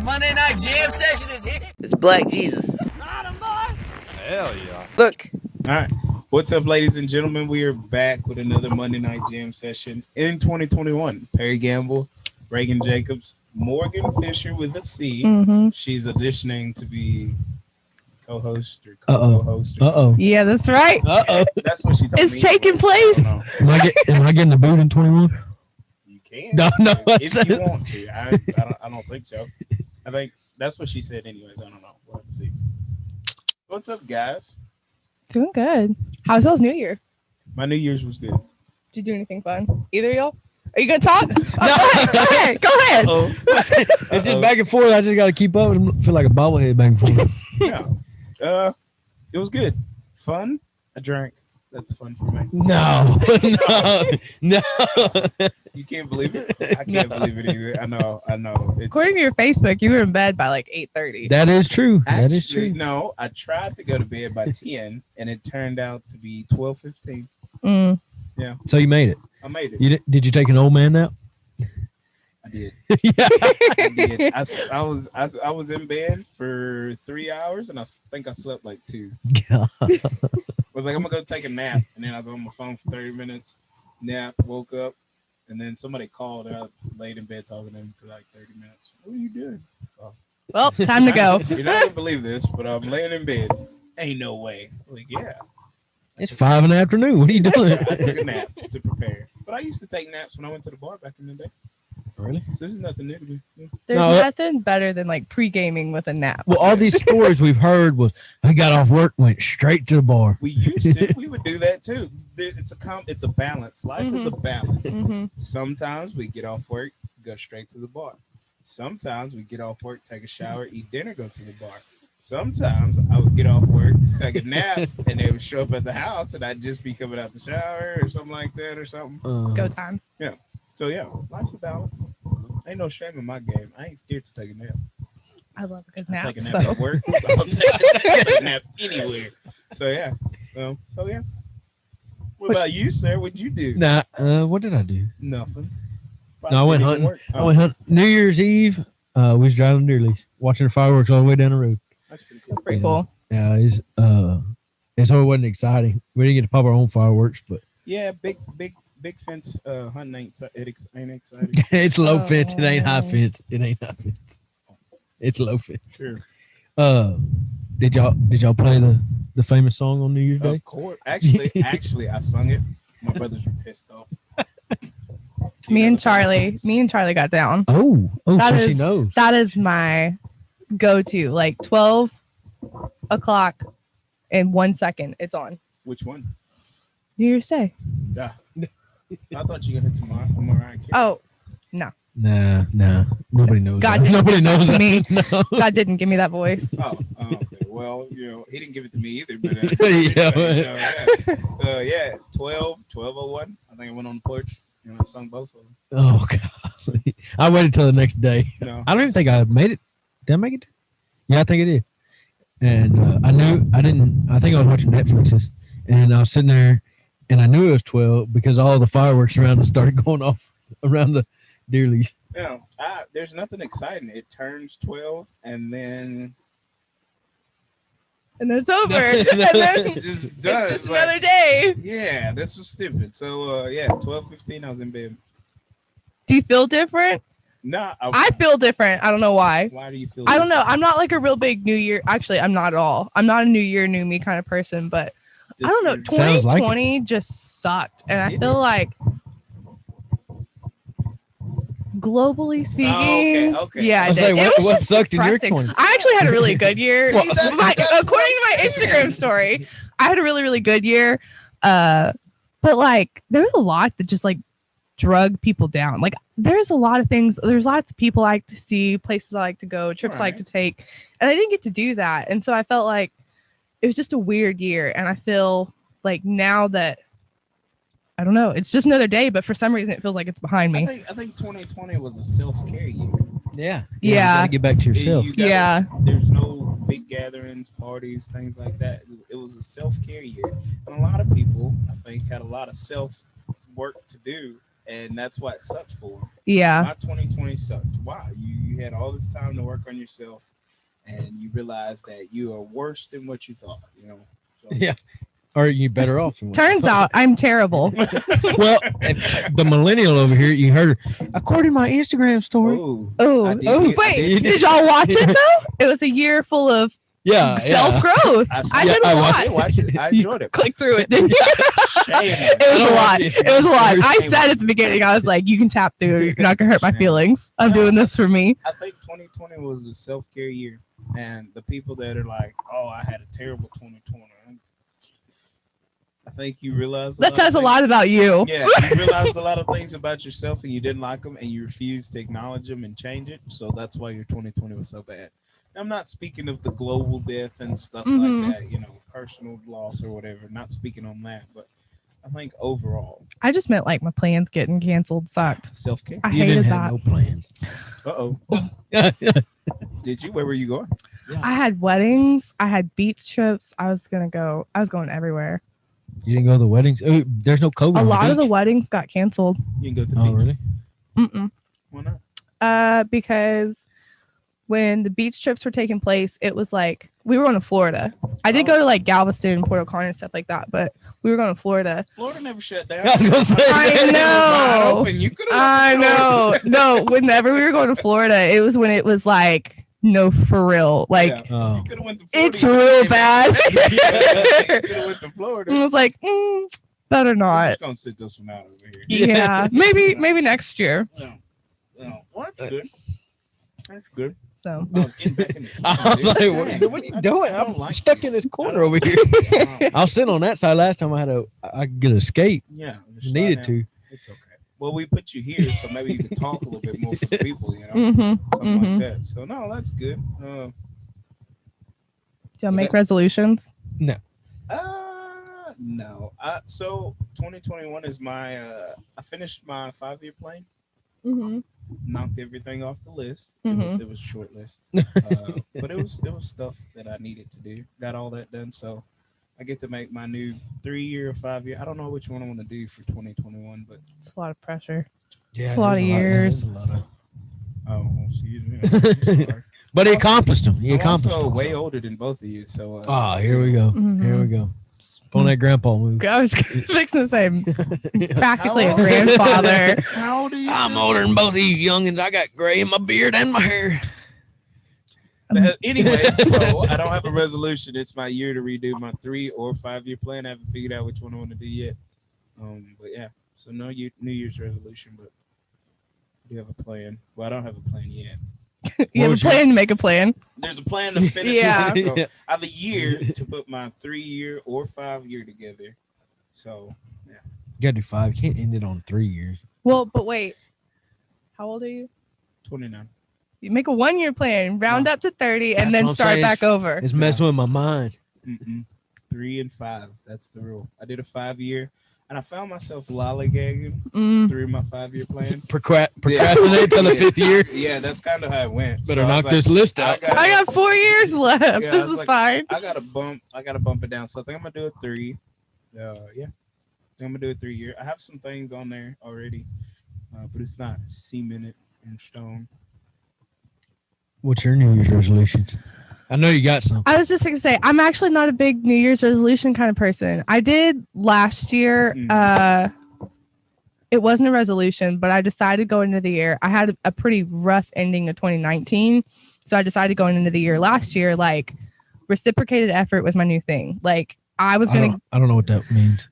Monday night jam session is here. It's Black Jesus. Hell yeah. Look. All right. What's up, ladies and gentlemen? We are back with another Monday Night Jam session in 2021. Perry Gamble, Reagan Jacobs, Morgan Fisher with a C. Mm-hmm. She's auditioning to be co-host or Uh-oh. co-host. Or Uh-oh. Yeah, that's right. Uh-oh. That's what she told me. It's taking I place. don't know. Am I getting the boot in 21? You can. No, if you want to. I don't think so. I think that's what she said anyways. I don't know. We'll have to see. What's up, guys? Doing good. How's y'all's New Year? My New Year's was good. Did you do anything fun? Either of y'all? Are you gonna talk? Oh, go ahead. Go ahead. Oh, It's just back and forth. I just got to keep up and feel like a bobblehead back and forth. yeah. It was good. Fun. I drank. That's fun for me. No. You can't believe it? I can't believe it either. I know. It's, According to your Facebook, you were in bed by like 8:30. That is true. actually, That is true. No, I tried to go to bed by 10, and it turned out to be 12:15. Mm. So you made it. I made it. Did you take an old man nap? I did. Yeah. I did. I was in bed for 3 hours, and I think I slept like 2. God. I was like, I'm gonna go take a nap, and then I was on my phone for 30 minutes. Nap, woke up, and then somebody called. I laid in bed talking to them for like 30 minutes. What are you doing? Oh. Well, time to go. You're not gonna believe this, but I'm laying in bed. Ain't no way. Like, yeah. It's 5 in the afternoon. What are you doing? I took a nap to prepare. But I used to take naps when I went to the bar back in the day. Really? So this is nothing new to me. Yeah. There's No, nothing better than like pre-gaming with a nap. Well, all these stories we've heard was I got off work, went straight to the bar. We used to. We would do that too. It's a balance. Life is a balance. Mm-hmm. Sometimes we get off work, go straight to the bar. Sometimes we get off work, take a shower, eat dinner, go to the bar. Sometimes I would get off work, take a nap, and they would show up at the house, and I'd just be coming out the shower or something like that or something. Go time. So yeah, life's a balance. Ain't no shame in my game. I ain't scared to take a nap. I love a good I'll nap. take a nap So at work. I'll take a nap anywhere. So yeah. What about you, sir? What'd you do? Nah, what did I do? Nothing. No, I went hunting. I went hunting. New Year's Eve, we was driving deer lease, watching the fireworks all the way down the road. That's pretty cool. pretty cool. Yeah, it wasn't exciting. We didn't get to pop our own fireworks, but Yeah, big fence hunting ain't exciting. it's low fence. It ain't high Oh. fence. It ain't high fence. It's low fence. Sure. Did y'all play the famous song on New Year's Day? Of course. Actually, I sung it. My brothers were pissed off. Me and Charlie got down. Oh, That so she is- knows. That is my go-to. Like 12 o'clock in 1 second, it's on. Which one? New Year's Day. Yeah. I thought you were gonna hit some Mariah Carey. Oh, Nah. Nobody knows. God that. didn't Nobody knows to that. me. No. God didn't give me that voice. Oh, okay. Well, he didn't give it to me either. But yeah, 12:01. I think I went on the porch. I sung both of them. Oh God! I waited till the next day. No, I don't even think I made it. Did I make it? Yeah, I think I did. And I knew I didn't. I think I was watching Netflix's, and I was sitting there, and I knew it was 12 because all the fireworks around us started going off around the deer lease. There's nothing exciting. It turns 12, and then And then it's over. And it's then just done. it's just like, another day. Yeah, this was stupid. So 12:15, I was in bed. Do you feel different? Nah, I feel different. I don't know why. Why do you feel? I don't know. I'm not like a real big New Year. Actually, I'm not at all. I'm not a New Year, new me kind of person. But I don't know. Sounds like 2020 just sucked, and I feel like, globally speaking, okay. yeah, I I was did. like, It was what just sucked in your depressing. 20? I actually had a really good year. Well, that's according to my what I'm Instagram saying. story, I had a really, really good year. But like, there was a lot that just like drug people down. Like, there's a lot of things. There's lots of people I like to see, places I like to go, trips I like to take, and I didn't get to do that. And so I felt like it was just a weird year. And I feel like now that, I don't know, it's just another day, but for some reason it feels like it's behind me. I think 2020 was a self-care year. Yeah. Yeah. You gotta get back to yourself. Yeah. There's no big gatherings, parties, things like that. It was a self-care year. And a lot of people, I think, had a lot of self-work to do. And that's what it sucked for. Yeah. My 2020 sucked. Why? You you had all this time to work on yourself, and you realize that you are worse than what you thought. So, Yeah. Or you better off. Than what you Turns thought. out I'm terrible. Well, and the millennial over here, you heard her. According to my Instagram story. Oh, Oh, I did- wait, did y'all watch it though? It was a year full of Yeah. self growth. I did I a watched lot. watched it. I enjoyed it. Click through it, didn't you? Shame. It was a don't lot. watch it. It was a lot. I Shame. said at the beginning, I was like, "You can tap through. You're not gonna hurt my Shame. feelings. I'm doing this for me." I think 2020 was a self-care year, and the people that are like, "Oh, I had a terrible 2020," I think you realize That says a lot about you. Yeah, you realized a lot of things about yourself, and you didn't like them, and you refused to acknowledge them and change it. So that's why your 2020 was so bad. I'm not speaking of the global death and stuff Mhm. like that, personal loss or whatever. Not speaking on that, but I think overall, I just meant like my plans getting canceled sucked. self-care. I You hated didn't that. have no plans. Uh-oh. Yeah. Did you? Where were you going? I had weddings. I had beach trips. I was going everywhere. You didn't go to the weddings? Oh, there's no COVID. A on lot of the beach. weddings got canceled. You can go to the Oh, beach. really? Mm-mm. Why not? Because when the beach trips were taking place, it was like we were going to Florida. I did go to like Galveston and Port O'Connor and stuff like that, but we were going to Florida. Florida never shut down. I was gonna say. I know. Open. You could've I went to know. Florida. No, whenever we were going to Florida, it was when it was like, no, for real. Like, Yeah. Oh. You coulda went to Florida. it's real bad. You could have went to Florida. I was like, better I'm not. just gonna sit this one out over here. Yeah, maybe next year. No. Well, that's good. That's good. So I was getting back in the kitchen, I was dude. like, Dang. what are you I doing? don't I'm like stuck you. in this I corner don't- over here. Oh, I was sitting on that side last time. I could get a skate. yeah. just Needed slide to. down. It's okay. Well, we put you here, so maybe you can talk a little bit more for the people, mm-hmm. something like that. So no, that's good. Do you make resolutions? No. So 2021 is my. I finished my 5-year plan. Mm-hmm. Knocked everything off the list. Mhm. It was a short list, but it was stuff that I needed to do. Got all that done, so I get to make my new 3-year or 5-year. I don't know which one I want to do for 2021, but It's a lot of pressure. Yeah, It's a lot of there's years. there's a lot of- oh, excuse me. I'm sorry. But he accomplished them. He I'm accomplished also them. way older than both of you, so. Ah, here we go. Mhm. Here we go. Pulling that grandpa move. I was fixing to say practically How a old? grandfather. How old are you? I'm older than both of you youngins. I got gray in my beard and my hair. Anyway, so I don't have a resolution. It's my year to redo my 3 or 5-year plan. I haven't figured out which one I want to do yet. But yeah, so no New Year's resolution, but I do have a plan. Well, I don't have a plan yet. You have a was your- plan to make a plan. There's a plan to finish. Yeah. it. So I have a year to put my 3-year or 5-year together. So You gotta do 5. You can't end it on 3 years. Well, but wait. How old are you? 29. You make a 1-year plan, round up to 30, and That's then what I'm start saying. back over. It's messing with my mind. 3 and 5. That's the rule. I did a 5-year, and I found myself lollygagging Mm. through my 5-year plan. Procrastinate till the 5th year. Yeah, that's kind of how it went. Better So I was knock like, this list out. I got 4 years left. Yeah, I This was is like- fine. I gotta bump it down. So I think I'm gonna do a 3. Yeah. I'm gonna do a 3-year. I have some things on there already, but it's not cemented in stone. What's your New Year's resolutions? I know you got some. I was just going to say, I'm actually not a big New Year's resolution kind of person. I did last year. It wasn't a resolution, but I decided going into the year. I had a pretty rough ending of 2019. So I decided going into the year last year, like reciprocated effort was my new thing. Like I was going to, I don't know what that means.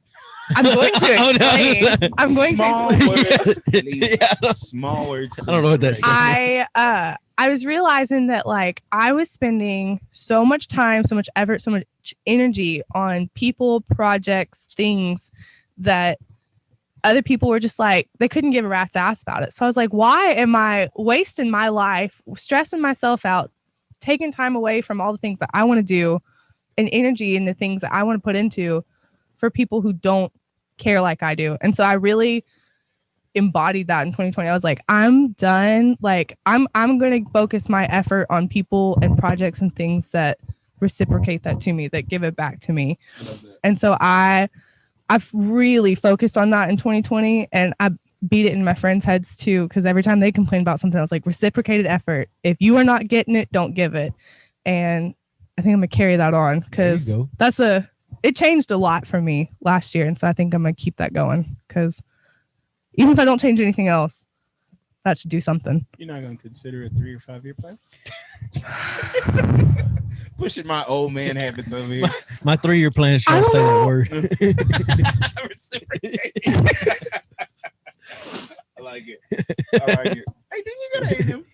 I'm going to Oh, no. explain. I'm going Small to explain. words, please. Yeah. Small words. I don't know what that please. I was realizing that like I was spending so much time, so much effort, so much energy on people, projects, things that other people were just like, they couldn't give a rat's ass about it. So I was like, why am I wasting my life, stressing myself out, taking time away from all the things that I want to do and energy in the things that I want to put into for people who don't care like I do. And so I really embodied that in 2020. I was like, I'm done. Like I'm going to focus my effort on people and projects and things that reciprocate that to me, that give it back to me. I love that. And so I've really focused on that in 2020, and beat it in my friends' heads too, because every time they complain about something, I was like, reciprocated effort. If you are not getting it, don't give it. And I think I'm gonna carry that on because it changed a lot for me last year, and so I think I'm gonna keep that going because even if I don't change anything else, that should do something. You're not gonna consider a 3 or 5 year plan? Pushing my old man habits over here. My 3-year plan is trying to say that word. I like it. Hey, didn't you go to A&M?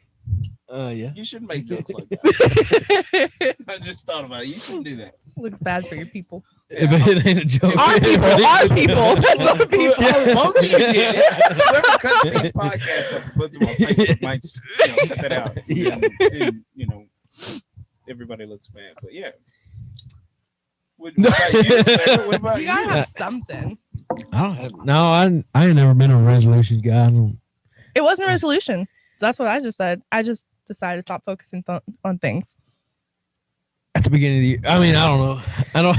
Yeah. You shouldn't make jokes like that. I just thought about it. You shouldn't do that. Looks bad for your people. Yeah, but it ain't a joke. Our people. That's our people. Both of you did it. Whoever cuts these podcasts up and puts them on Facebook might cut that out. Yeah. And, everybody looks bad. But yeah. What about you, Sarah? What about You you? gotta have something. I ain't never been a resolution guy. It wasn't a resolution. That's what I just said. I just decided to stop focusing on things. At the beginning of the year. I mean, I don't know.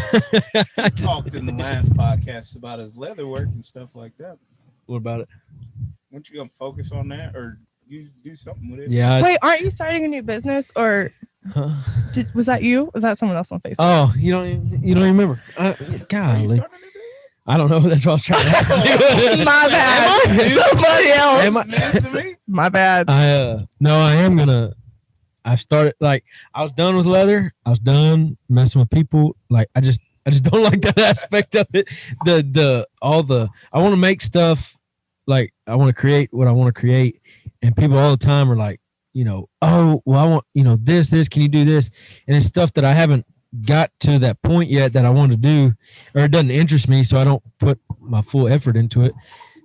I talked in the last podcast about his leather work and stuff like that. What about it? Weren't you gonna focus on that, or you do something with it? Yeah. Wait, aren't you starting a new business, or was that you? Was that someone else on Facebook? Oh, you don't even remember? Are you Golly, starting to do I don't know. That's what I was trying to ask. My bad. Somebody else. Am I- that? News to me? My bad. No, I am gonna. I started I was done with leather. I was done messing with people. Like I just don't like that aspect of it. I want to make stuff. Like I want to create what I want to create, and people all the time are like, oh, well, I want, this, can you do this? And it's stuff that I haven't got to that point yet that I want to do, or it doesn't interest me, so I don't put my full effort into it.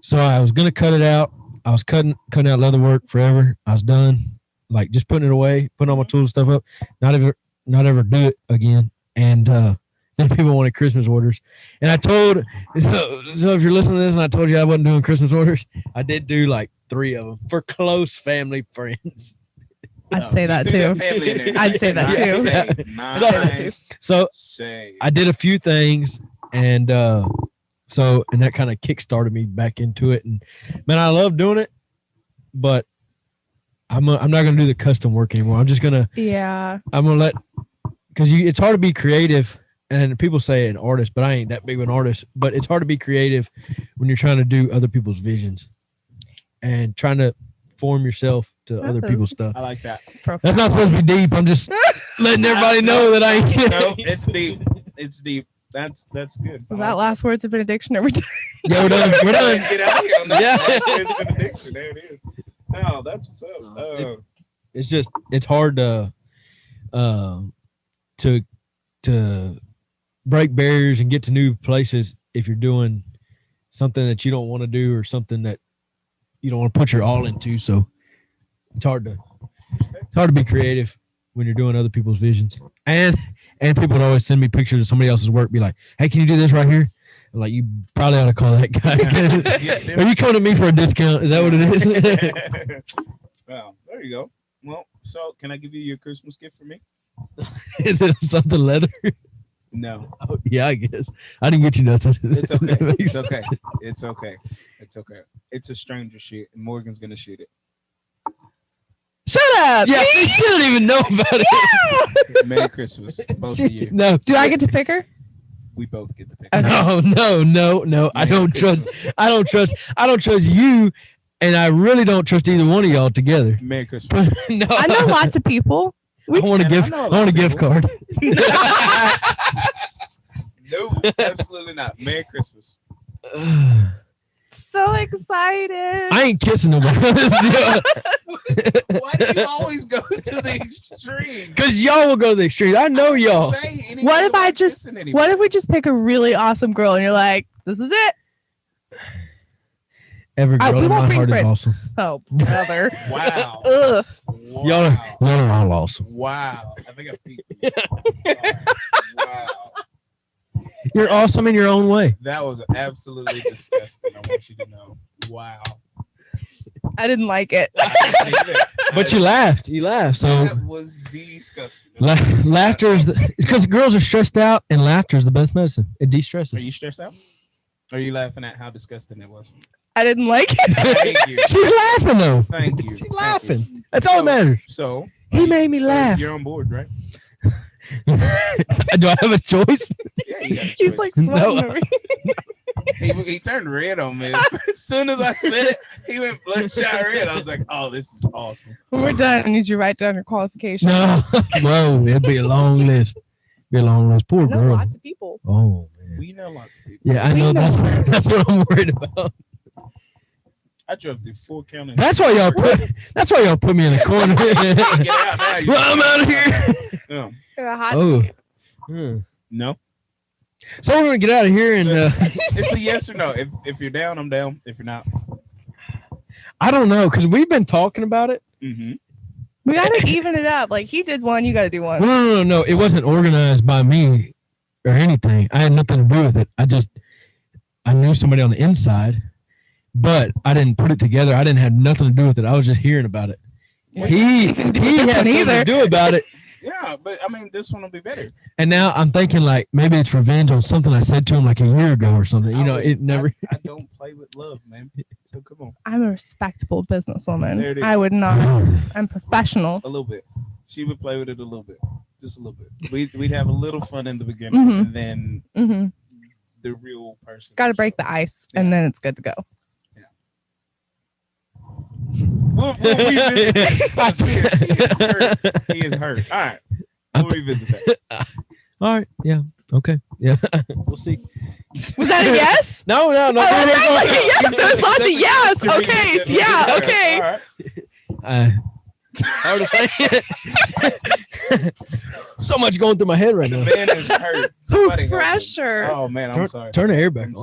So I was gonna cut it out. I was cutting out leather work forever. I was done, like just putting it away, putting all my tools and stuff up, not ever do it again. And then people wanted Christmas orders, and I told so if you're listening to this, and I told you I wasn't doing Christmas orders, I did do like 3 of them for close family friends. I'd say that too. I'd say that too. Nice. So Say. I did a few things, and and that kind of kick-started me back into it. And man, I love doing it, but I'm not gonna do the custom work anymore. I'm gonna let, because it's hard to be creative, and people say an artist, but I ain't that big of an artist. But it's hard to be creative when you're trying to do other people's visions and trying to form yourself to other people's stuff. I like that. That's not supposed to be deep. I'm just letting everybody know that I ain't. No, it's deep. It's deep. That's good. Was that last words of benediction every time? Yeah, we're done. We're done. Get out of here on that. Yeah. Last words of benediction. There it is. No, that's what's up. It's hard to break barriers and get to new places if you're doing something that you don't want to do, or something that you don't want to put your all into. So it's hard to be creative when you're doing other people's visions. And people would always send me pictures of somebody else's work, be like, hey, can you do this right here? I'm like, you probably ought to call that guy. Are you coming to me for a discount? Is that what it is? Well, there you go. Well, so can I give you your Christmas gift for me? Is it something leather? No. Oh, yeah, I guess. I didn't get you nothing. It's okay. It's okay. It's okay. It's okay. It's a stranger shoot, and Morgan's gonna shoot it. Shut up. Yeah, she don't even know about it. Merry Christmas, both of you. No. Do I get to pick her? We both get the pick. Okay. No. I don't trust you, and I really don't trust either one of y'all together. Merry Christmas. No. I know lots of people. I want a gift. I want a gift card. No, absolutely not. Merry Christmas. So excited. I ain't kissing nobody. Why do you always go to the extreme? Because y'all will go to the extreme. I know y'all. What if we just pick a really awesome girl and you're like, this is it? Every girl we in won't my bring heart is friends. awesome. Oh, brother. Wow. Ugh. Wow. Y'all are all awesome. Wow. I think I peaked. You. Wow. You're awesome in your own way. That was absolutely disgusting. I want you to know. Wow. I didn't like it. But you laughed. You laughed. So that was disgusting. Laughter is it's because girls are stressed out, and laughter is the best medicine. It de-stresses. Are you stressed out? Or are you laughing at how disgusting it was? I didn't like it. Thank you. She's laughing though. Thank you. She's Thank you. laughing. That's all that matters. So He made me so laugh. You're on board, right? Do I have a choice? Yeah, you got a He's choice. like No. sweating over he turned red on me. As soon as I said it, he went bloodshot red. I was like, oh, this is awesome. When we're done, I need you to write down your qualifications. No. Whoa, it'd be a long list. Be a long list. Poor I know girl. lots of people. Oh man. We know lots of people. Yeah, I We know. know. That's what I'm worried about. I drove through 4 counties. That's why y'all put me in the corner. Get out now. Well, I'm out of here. Yeah. Yeah, hot Oh. seat. Hmm. No. So we're gonna get out of here and It's a yes or no. If you're down, I'm down. If you're not, I don't know because we've been talking about it. mm-hmm. We gotta even it up. Like he did one, you gotta do one. No. It wasn't organized by me or anything. I had nothing to do with it. I knew somebody on the inside, but I didn't put it together. I didn't have nothing to do with it. I was just hearing about it. Yeah. He You can do had this one something either. to do about it. Yeah, but I mean, this one will be better. And now I'm thinking like maybe it's revenge on something I said to him like a year ago or something. You know, it never. I don't play with love, man. So come on, I'm a respectable businesswoman. There it is. I would not. I'm professional. a little bit. She would play with it a little bit, just a little bit. We'd have a little fun in the beginning, Mhm. and then Mm-hmm. the real person. Got to break the ice, and then it's good to go. We'll revisit this. I'm serious. He is hurt. He is hurt. All right, we'll revisit that. All right. Yeah. Okay. Yeah. We'll see. Was that a yes? No. Oh, that sounds like a yes. That's There's lots of a yes. to Okay. revisit. Yeah. Okay. All right. Hard to think. So much going through my head right The now. man is hurt. Somebody help him. Pressure. Oh man, I'm sorry. Turn the air back I'm on.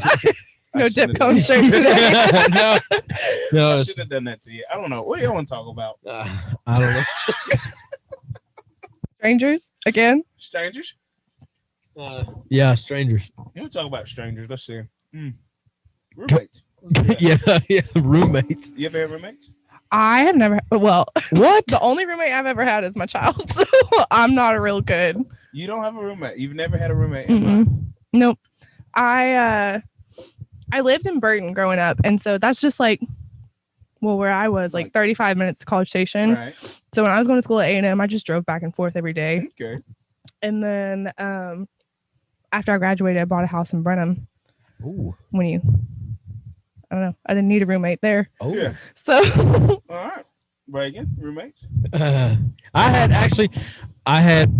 sorry. No I dip should've cone done- straight today. no. No. I it's- should have done that to you. I don't know. What do you want to talk about? I don't know. Strangers again. Strangers? Yeah, strangers. You want to talk about strangers? Let's see. Roommates. Let's do that. Yeah, roommates. You ever had roommates? I have never. Well, What? the only roommate I've ever had is my child. So I'm not a real good. You don't have a roommate. You've never had a roommate. in life. Nope. I lived in Burton growing up, and so that's just like, well, where I was like 35 minutes to College Station. Right. So when I was going to school at A&M, I just drove back and forth every day. Okay. And then after I graduated, I bought a house in Brenham. Ooh. I don't know. I didn't need a roommate there. Oh. Yeah. So All right. Reagan, roommates? I had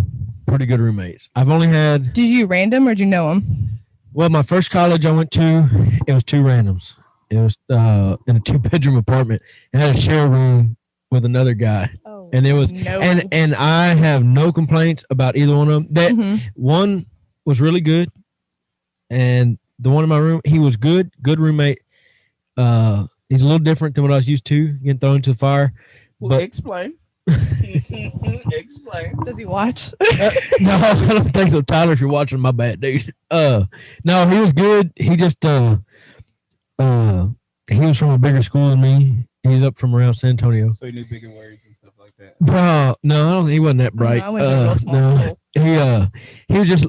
pretty good roommates. I've only had, did you random or did you know them? well, my first college I went to, it was 2 randoms. It was in a 2-bedroom apartment. It had a share room with another guy. Oh, And it was, no. and I have no complaints about either one of them. That Mhm. one was really good, and the one in my room, he was good roommate. He's a little different than what I was used to, getting thrown into the fire. Well, But explain. Explain. Does he watch? no, I don't think so. Tyler, if you're watching, my bad, dude. No, he was good. He just he was from a bigger school than me. He's up from around San Antonio. So he knew bigger words and stuff like that. Bro, no, I don't think he wasn't that bright. I went to a real small school. He was just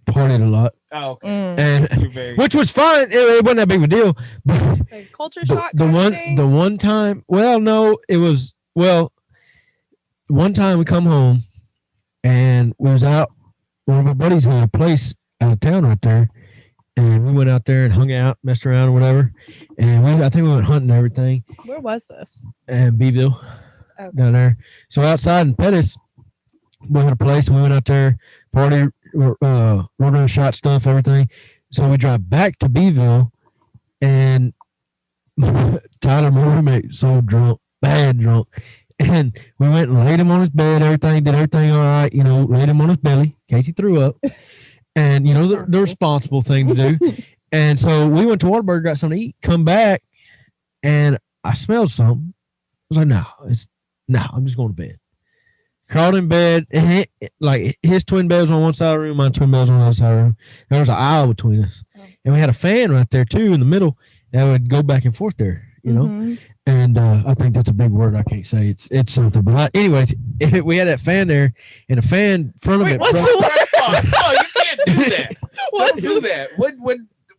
partied a lot, Oh, okay. and You're very which was fine. It wasn't that big of a deal. But Like culture the, shock. the kind of one thing? the one time, well, no, it was one time we come home and we was out. One of my buddies had a place out of town right there, and we went out there and hung out, messed around or whatever. And I think we went hunting and everything. Where was this? And Beeville Okay. down there. So outside in Pettis, we had a place and we went out there, party, rode around, shot stuff, everything. So we drive back to Beeville, and Tyler, my roommate, so drunk, bad drunk. And we went and laid him on his bed, everything, did everything all right, laid him on his belly in case he threw up. And, the responsible thing to do. And so we went to Whataburger, got something to eat, come back, and I smelled something. I was like, no, I'm just going to bed. Crawled in bed, and his twin beds on one side of the room, my twin beds on the other side of the room. There was an aisle between us. And we had a fan right there, too, in the middle that would go back and forth there, Mhm. And I think that's a big word I can't say. It's something. But anyways, we had that fan there, and the fan in front of Wait, it. what's the word? Oh, you can't do that. What's Don't do that. What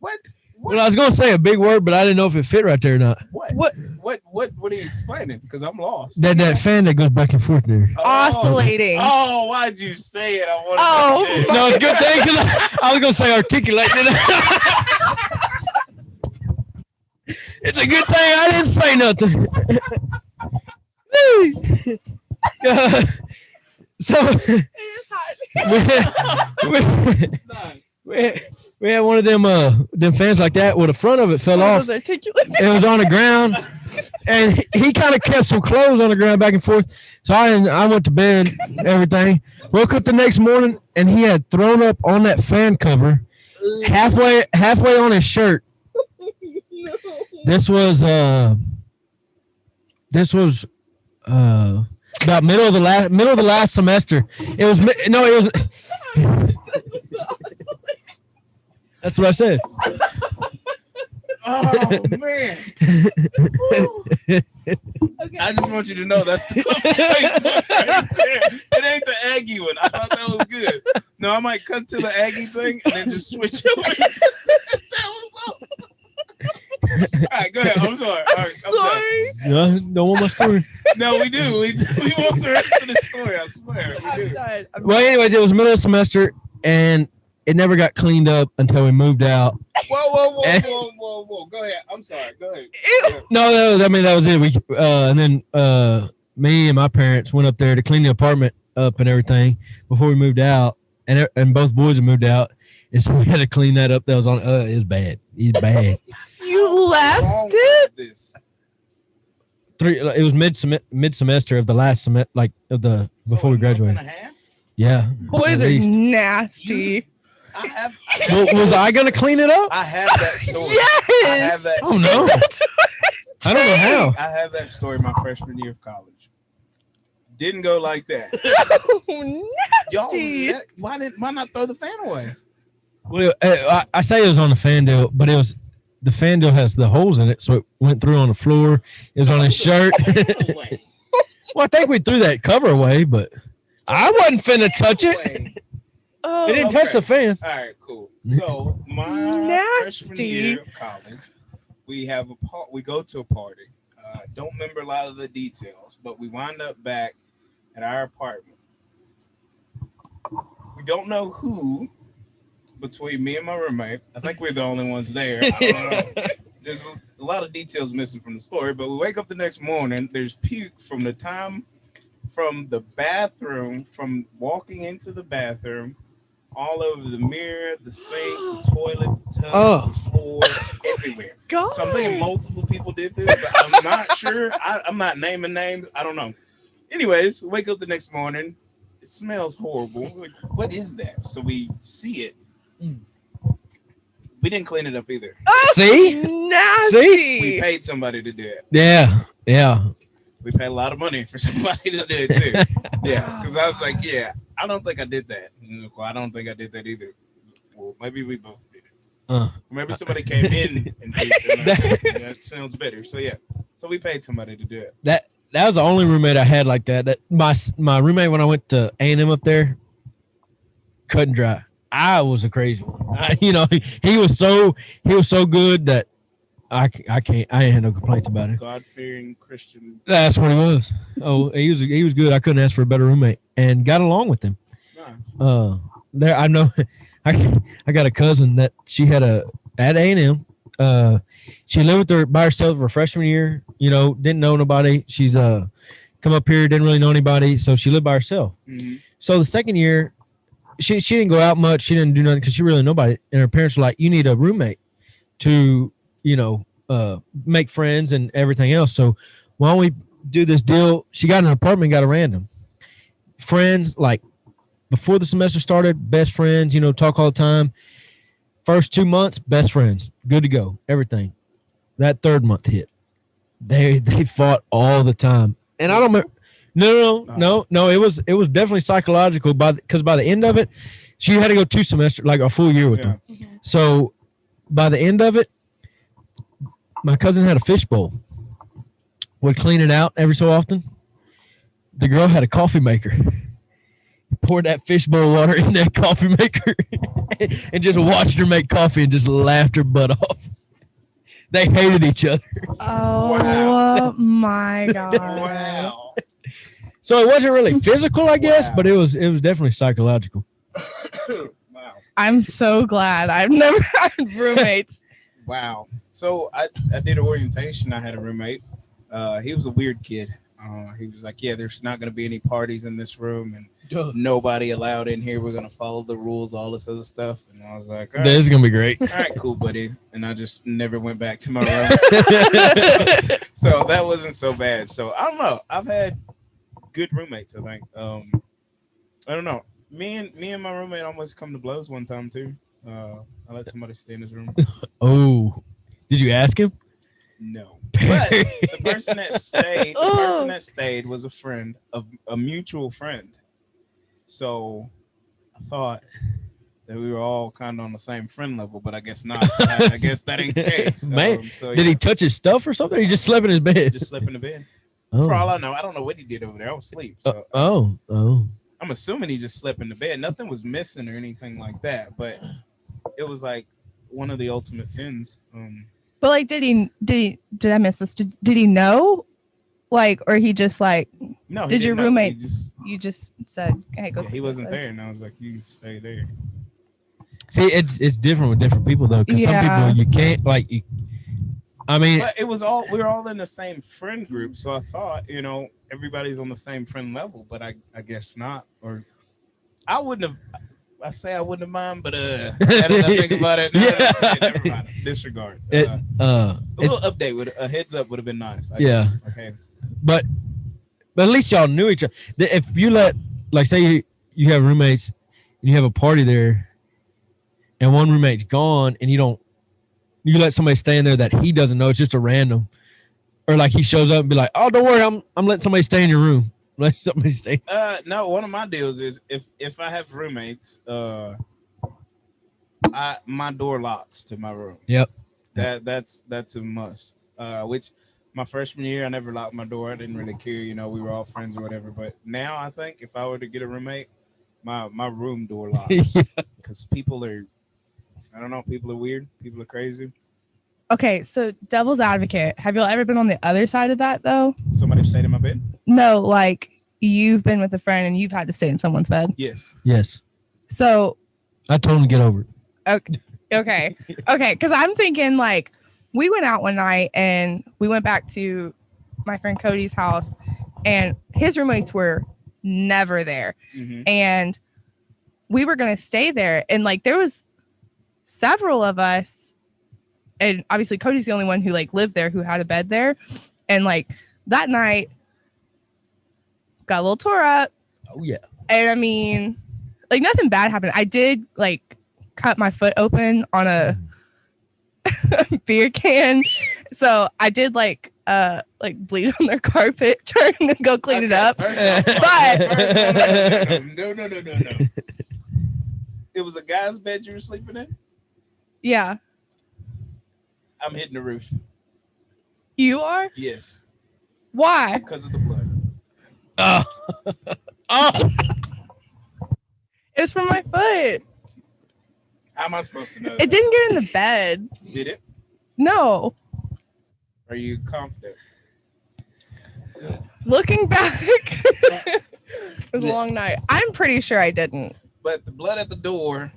What? Well, I was gonna say a big word, but I didn't know if it fit right there or not. What are you explaining? Because I'm lost. That fan that goes back and forth there. Oscillating. Oh, why'd you say it? I wanted Oh. to No, it's a good thing because I was gonna say articulate. It's a good thing I didn't say nothing. So we had one of them fans like that where the front of it fell off. It was on the ground, and he kind of kept some clothes on the ground back and forth. So I went to bed, everything. Woke up the next morning, and he had thrown up on that fan cover, halfway on his shirt. This was about middle of the last semester. It was. That's what I said. Oh man! Okay. I just want you to know that's the right there. It ain't the Aggie one. I thought that was good. No, I might cut to the Aggie thing and then just switch it. That was awesome. All right, go ahead. I'm sorry. All right, Sorry. No, don't want my story. No, we do. We want the rest of the story. I swear. We do. Well, anyways, it was middle of the semester, and it never got cleaned up until we moved out. Whoa. Go ahead. I'm sorry. Go ahead. No, I mean, that was it. And then me and my parents went up there to clean the apartment up and everything before we moved out, and both boys had moved out, and so we had to clean that up. That was on. It was bad. It's bad. You left it? It was mid semester of the last semester, like of the before we graduated. Yeah. Boys are nasty. Was I gonna clean it up? I have that story. Yes. I have that story. Oh no. I don't know how. I have that story my freshman year of college. Didn't go like that. Nasty. Y'all, why not throw the fan away? Well, I say it was on the fan deal, but it was the fan deal has the holes in it, so it went through on the floor. It was on his shirt. Well, I think we threw that cover away, but I wasn't finna touch it. Oh, It didn't touch the fan. All right, cool. So my freshman year of college, we go to a party. Don't remember a lot of the details, but we wind up back at our apartment. We don't know who between me and my roommate. I think we're the only ones there. I don't know. There's a lot of details missing from the story, but we wake up the next morning. There's puke from the bathroom, from walking into the bathroom, all over the mirror, the sink, the toilet, the tub, the floor, everywhere. God. So I'm thinking multiple people did this, but I'm not sure. I'm not naming names. I don't know. Anyways, wake up the next morning. It smells horrible. Like, what is that? So we see it. We didn't clean it up either. Oh, See? Nasty. We paid somebody to do it. Yeah. We paid a lot of money for somebody to do it too. Yeah, because I was like, I don't think I did that. Well, I don't think I did that either. Well, maybe we both did it. Maybe somebody came in and did it. That sounds better. So yeah, so we paid somebody to do it. That was the only roommate I had like that. That my roommate when I went to A&M up there, cut and dry. I was a crazy one. He was so good that I ain't had no complaints about it. God-fearing Christian. That's what he was. Oh, he was good. I couldn't ask for a better roommate and got along with him. There I know I got a cousin that she had at A&M. She lived by herself for freshman year, didn't know nobody. She's come up here, didn't really know anybody, so she lived by herself. Mm-hmm. So the second year, she didn't go out much. She didn't do nothing because she really knew nobody. And her parents were like, you need a roommate to, make friends and everything else. So why don't we do this deal? She got an apartment, got a random. Friends, like before the semester started, best friends, talk all the time. First 2 months, best friends, good to go, everything. That third month hit. They fought all the time. And I don't remember. No. It was definitely psychological because by the end of it, she had to go 2 semesters, like a full year with them. Mm-hmm. So by the end of it, my cousin had a fishbowl. Would clean it out every so often. The girl had a coffee maker. Poured that fishbowl water in that coffee maker. and just watched her make coffee and just laughed her butt off. They hated each other. Oh Wow. my god. Wow. So it wasn't really physical, I guess, Wow. but it was definitely psychological. Wow. I'm so glad I've never had roommates. Wow. So I did orientation. I had a roommate. He was a weird kid. He was like, yeah, there's not going to be any parties in this room and nobody allowed in here. We're going to follow the rules, all this other stuff. And I was like, all This right, is gonna be great. all right, cool, buddy. And I just never went back to my room. So that wasn't so bad. So I don't know. I've had good roommates, I think. I don't know. Me and my roommate almost come to blows one time too. I let somebody stay in his room. Oh, did you ask him? No. But the person that stayed was a friend of a mutual friend. So I thought that we were all kind of on the same friend level, but I guess not. I guess that ain't the case. Man, So, did he touch his stuff or something? Or he just slept in his bed? just slept in the bed? Oh. For all I know, I don't know what he did over there. I was asleep. So Oh. I'm assuming he just slept in the bed. Nothing was missing or anything like that, but it was like one of the ultimate sins. But like, did I miss this? Did he know? Like, or he just like, No, he Did your didn't know. roommate- He just, you just said, hey, go. yeah, he wasn't there, and I was like, you can stay there. See, it's different with different people though, because some Yeah. people you can't like. I mean, But we were all in the same friend group, so I thought, everybody's on the same friend level, but I guess not. Or I wouldn't have. I say I wouldn't have mind, but now that I think about it, never mind. Disregard. A little update with a heads up would have been nice. I Yeah. guess. Okay. but at least y'all knew each other. If you let, like, say you have roommates and you have a party there, and one roommate's gone, and you let somebody stay in there that he doesn't know. It's just a random, or like he shows up and be like, "Oh, don't worry, I'm letting somebody stay in your room." Let somebody stay. No, one of my deals is if I have roommates, my door locks to my room. Yep. That's a must. Which my freshman year I never locked my door. I didn't really care, we were all friends or whatever. But now I think if I were to get a roommate, my room door locks. Because people are weird. People are crazy. Okay, so devil's advocate. Have y'all ever been on the other side of that though? Somebody stayed in my bed? No, like you've been with a friend and you've had to stay in someone's bed. Yes. Yes, So I told him to get over it. okay, because I'm thinking like we went out one night and we went back to my friend Cody's house, and his roommates were never there, Mm-hmm. and we were gonna stay there, and like there was several of us, and obviously Cody's the only one who like lived there who had a bed there, and like that night got a little tore up. Oh yeah. And I mean, like nothing bad happened. I did like cut my foot open on a beer can, so I did like bleed on their carpet trying to go clean it up. No. It was a guy's bed you were sleeping in? Yeah, I'm hitting the roof. you are. Yes. Why? Because of the blood. It was from my foot. How am I supposed to know It that? didn't get in the bed. Did it? No. Are you confident? Looking back, it was a long night. I'm pretty sure I didn't. But the blood at the door.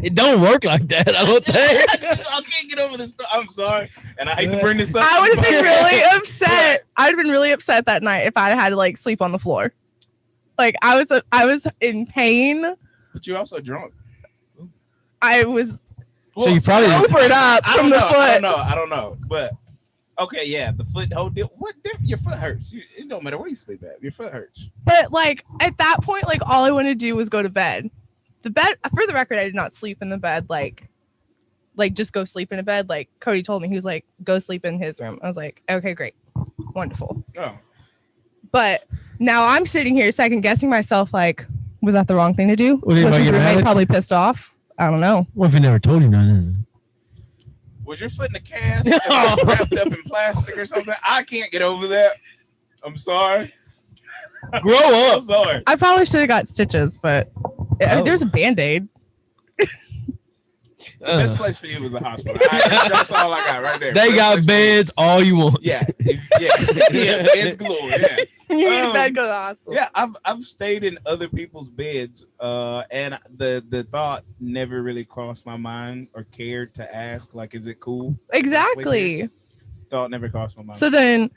It don't work like that. I don't think. I can't get over this. I'm sorry, and I hate to bring this up. I would have been really upset. I'd have been really upset that night if I had to like sleep on the floor. Like I was in pain. But you're also drunk. I was So you probably sobered up I from don't the know. foot. I don't know. But okay, yeah, the foot whole deal. Your foot hurts. It don't matter where you sleep at. Your foot hurts. But like at that point, like all I wanted to do was go to bed. The bed, for the record, I did not sleep in the bed. Like just go sleep in a bed. Like Cody told me, he was like, go sleep in his room. I was like, okay, great, wonderful. Oh, But now I'm sitting here second guessing myself. Like, was that the wrong thing to do? What, did Was I his get roommate mad? probably pissed off? I don't know. What if he never told you nothing? was your foot in a cast and wrapped up in plastic or something? I can't get over that. I'm sorry. Grow I'm up. sorry. I probably should have got stitches, but There's a Band-Aid. The best place for you was the hospital. That's all I got right there. They Best got place beds all you want. for you. Yeah, beds galore. Yeah. You need a bed, Um, go to the hospital. Yeah, I've stayed in other people's beds, and the thought never really crossed my mind or cared to ask, like, is it cool? Exactly. Thought never crossed my mind. So then,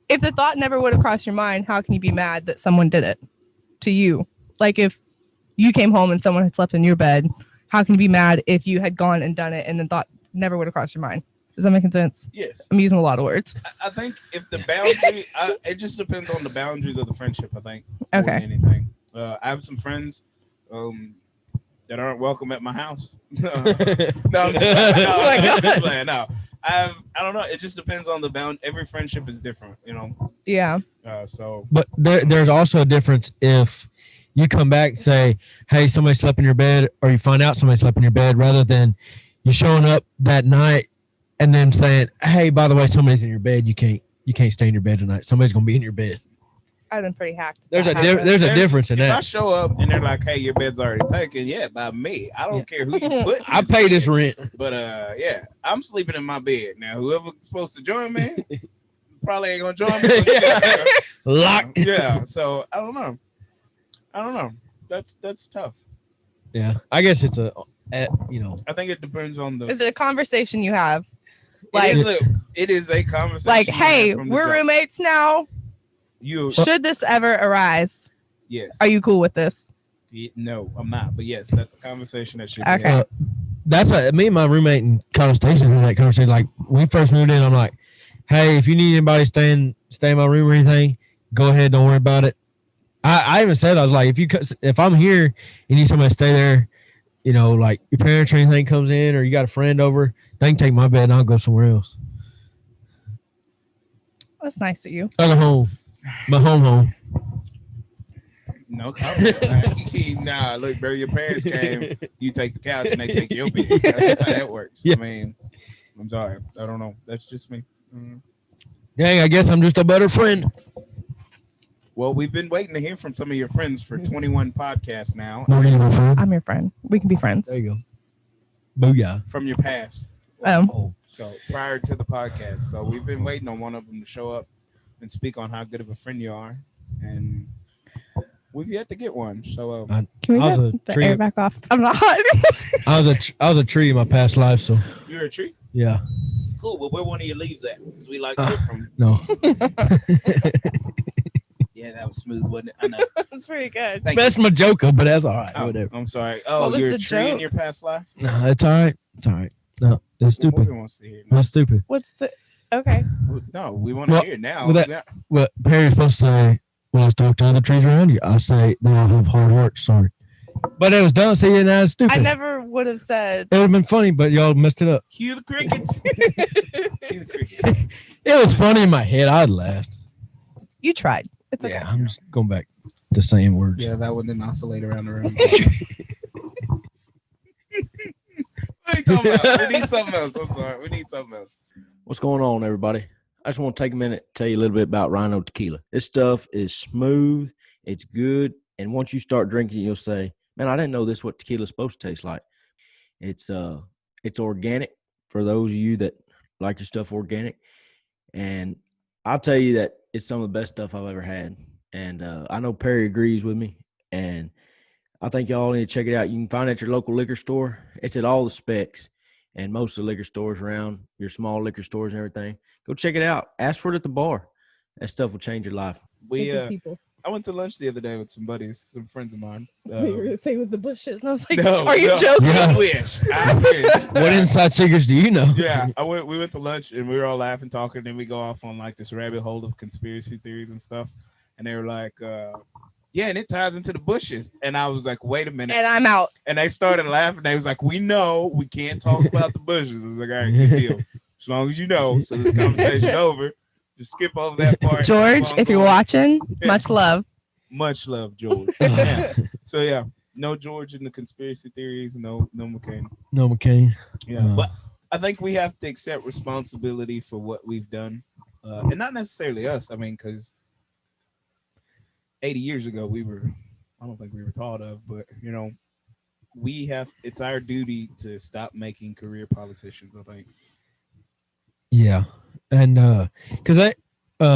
if the thought never would have crossed your mind, how can you be mad that someone did it to you? Like if you came home and someone had slept in your bed, how can you be mad if you had gone and done it and then thought never would have crossed your mind? Is that making sense? Yes, I'm using a lot of words. I think if the boundary, it just depends on the boundaries of the friendship. I think. More Okay. than anything, I have some friends that aren't welcome at my house. No, I'm just playing. No, I don't know. It just depends on the bound. Every friendship is different, you know. Yeah. So But there's also a difference if you come back and say, hey, somebody slept in your bed, or you find out somebody slept in your bed, rather than you showing up that night and then saying, hey, by the way, somebody's in your bed. You can't stay in your bed tonight. Somebody's going to be in your bed. I've been pretty hacked. There's a That happened. there's a difference in if I that. show up and they're like, "Hey, your bed's already taken," yeah, by me. I don't care who you put. in I this pay bed. this rent. But yeah, I'm sleeping in my bed now. Whoever's supposed to join me probably ain't gonna join me. Lock. Yeah. So I don't know. That's tough. Yeah. I guess it's a I think it depends on the. Is it a conversation you have? It is a conversation. Like, you hey, have from the we're jump. roommates now. You Should this ever arise, yes. are you cool with this? No, I'm not. But yes, that's a conversation that should. Okay. Be had. that's me and my roommate in College Station had that conversation. Like when we first moved in, I'm like, hey, if you need anybody stay in my room or anything, go ahead. Don't worry about it. I even said, I was like, if I'm here, you need somebody to stay there, like your parents or anything comes in, or you got a friend over, they can take my bed and I'll go somewhere else. That's nice of you. Other home. My home. No comment. Nah, look, bro, your parents came, you take the couch and they take your bed. That's how that works. Yeah. I mean, I'm sorry. I don't know. That's just me. Dang, I guess I'm just a better friend. Well, we've been waiting to hear from some of your friends for 21 podcasts now. No, you're my friend. I'm your friend. We can be friends. There you go. Booyah. From your past. Oh. So prior to the podcast. So we've been waiting on one of them to show up and speak on how good of a friend you are. And we've yet to get one. So Can we I was get a the tree- air back off? I'm not hot. I was a tree in my past life, so you're a tree? yeah. Cool. Well, where one of your leaves at? 'Cause we like to hear from. No. Yeah, that was smooth, wasn't it? I know. That's pretty good. Thank That's my joker, but that's all right. Oh, Whatever. I'm sorry. What Oh, was you're the a tree in joke? your past life? No, it's all right. It's all right. No, it's stupid. Morgan wants to hear. Now. That's stupid. What's the? Okay. No, we want to Well, hear it now. well, that- Yeah. What Perry's supposed to say when I was talking to other trees around you, I say they all have hard hearts. Sorry. But it was done. See, and that's stupid. I never would have said. It would have been funny, but y'all messed it up. Cue the crickets. Cue the crickets. It was funny in my head. I'd laughed. You tried. It's okay. Yeah, I'm just going back to saying words. Yeah, that one didn't oscillate around the room. What are you talking about? We need something else. I'm sorry. We need something else. What's going on, everybody? I just want to take a minute to tell you a little bit about Rhino Tequila. This stuff is smooth, it's good, and once you start drinking, you'll say, man, I didn't know this is what tequila's supposed to taste like. It's organic for those of you that like your stuff organic, and I'll tell you that it's some of the best stuff I've ever had, and I know Perry agrees with me, and I think y'all need to check it out. You can find it at your local liquor store. It's at all the specs and most of the liquor stores around, your small liquor stores and everything. Go check it out. Ask for it at the bar. That stuff will change your life. People. I went to lunch the other day with some buddies, some friends of mine. You were gonna say with the bushes. And I was like, No, are you no. joking? Yeah. I wish. I wish. What inside secrets do you know? Yeah, we went to lunch and we were all laughing, talking, and then we go off on like this rabbit hole of conspiracy theories and stuff. And they were like, yeah, and it ties into the bushes. And I was like, wait a minute. And I'm out. And they started laughing. They was like, we know we can't talk about the bushes. I was like, all right, good deal. As long as you know. So this conversation over. Just skip over that part. George, Keep on if you're going. watching, Yeah. much love. Much love, George. Yeah. So yeah, no George in the conspiracy theories, no McCain. No, McCain. Yeah, but I think we have to accept responsibility for what we've done, and not necessarily us. I mean, because 80 years ago I don't think we were thought of, but it's our duty to stop making career politicians, I think. Yeah, and because they I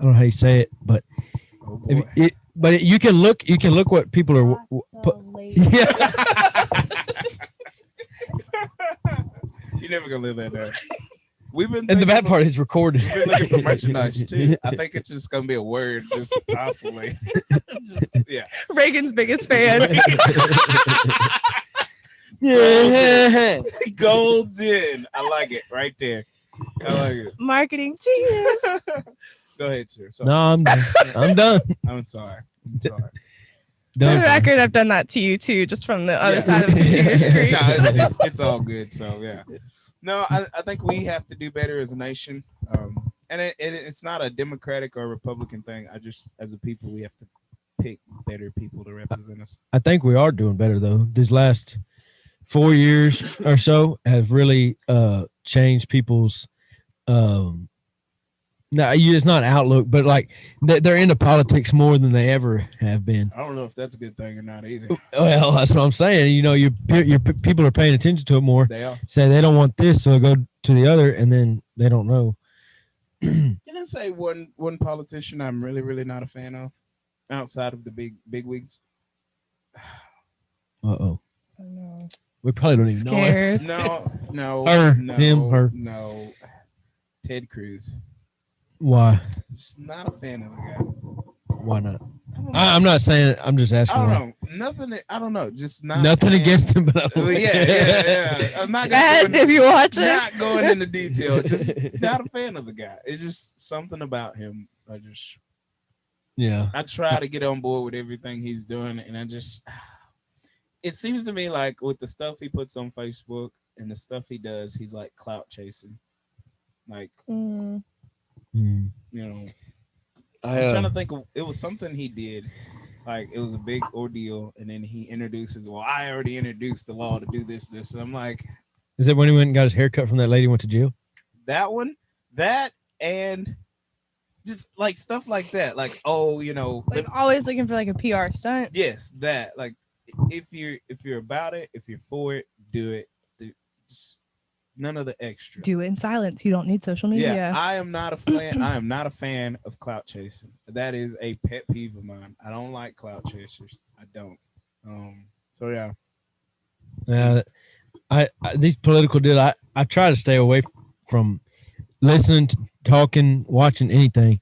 don't know how you say it, but Oh boy. you can look what people are. Yeah, You're never gonna live that down. We've been and the bad thinking- part is recorded. We've been looking for merchandise too. I think it's just gonna be a word just oscillate. Just yeah. Reagan's biggest fan. Yeah. Golden. I like it right there. I like it. Marketing genius. Go ahead, sir. Sorry. No, I'm done. I'm done. I'm sorry. I'm sorry. For the Done. record, I've done that to you too, just from the other Yeah. side of the computer screen. No, it's all good. So yeah. No, I think we have to do better as a nation. And it's not a Democratic or Republican thing. I just, as a people, we have to pick better people to represent us. I think we are doing better though. These last 4 years or so have really changed people's no, it's not outlook, but like they're into politics more than they ever have been. I don't know if that's a good thing or not either. Well, that's what I'm saying. You know, your people are paying attention to it more. They are. Say they don't want this, so they go to the other, and then they don't know. Can I say one politician I'm really not a fan of, outside of the big wigs? Uh-oh. Oh, no. We probably don't even know it. Scared. No, Her, no, him, her. No, Ted Cruz. Why? Just not a fan of the guy. Why not? I don't know. I'm not saying it. I'm just I asking. don't why. know. Nothing. I don't know. Just not. Nothing a fan. against him, but I don't Well, like yeah. I'm not Dad, going, if you watch it. not going into detail. Just not a fan of the guy. It's just something about him. Yeah. I try to get on board with everything he's doing, and it seems to me like with the stuff he puts on Facebook and the stuff he does, he's like clout chasing. Like, Mm. Hmm. you know, I, I'm trying to think of, it was something he did. Like, it was a big ordeal, and then he introduces, well, I already introduced the law to do this. And I'm like, Is it when he went and got his hair cut from that lady who went to jail? that one, that, and just like stuff like that. Like, oh, you know, Like always looking for like a PR stunt. yes, that. Like, if you're about it, if you're for it, do it. Just none of the extra. Do it in silence. You don't need social media. Yeah, I am not a fan. I am not a fan of clout chasing. That is a pet peeve of mine. I don't like clout chasers. I don't. So yeah. I these political deals. I try to stay away from listening, to, talking, watching anything.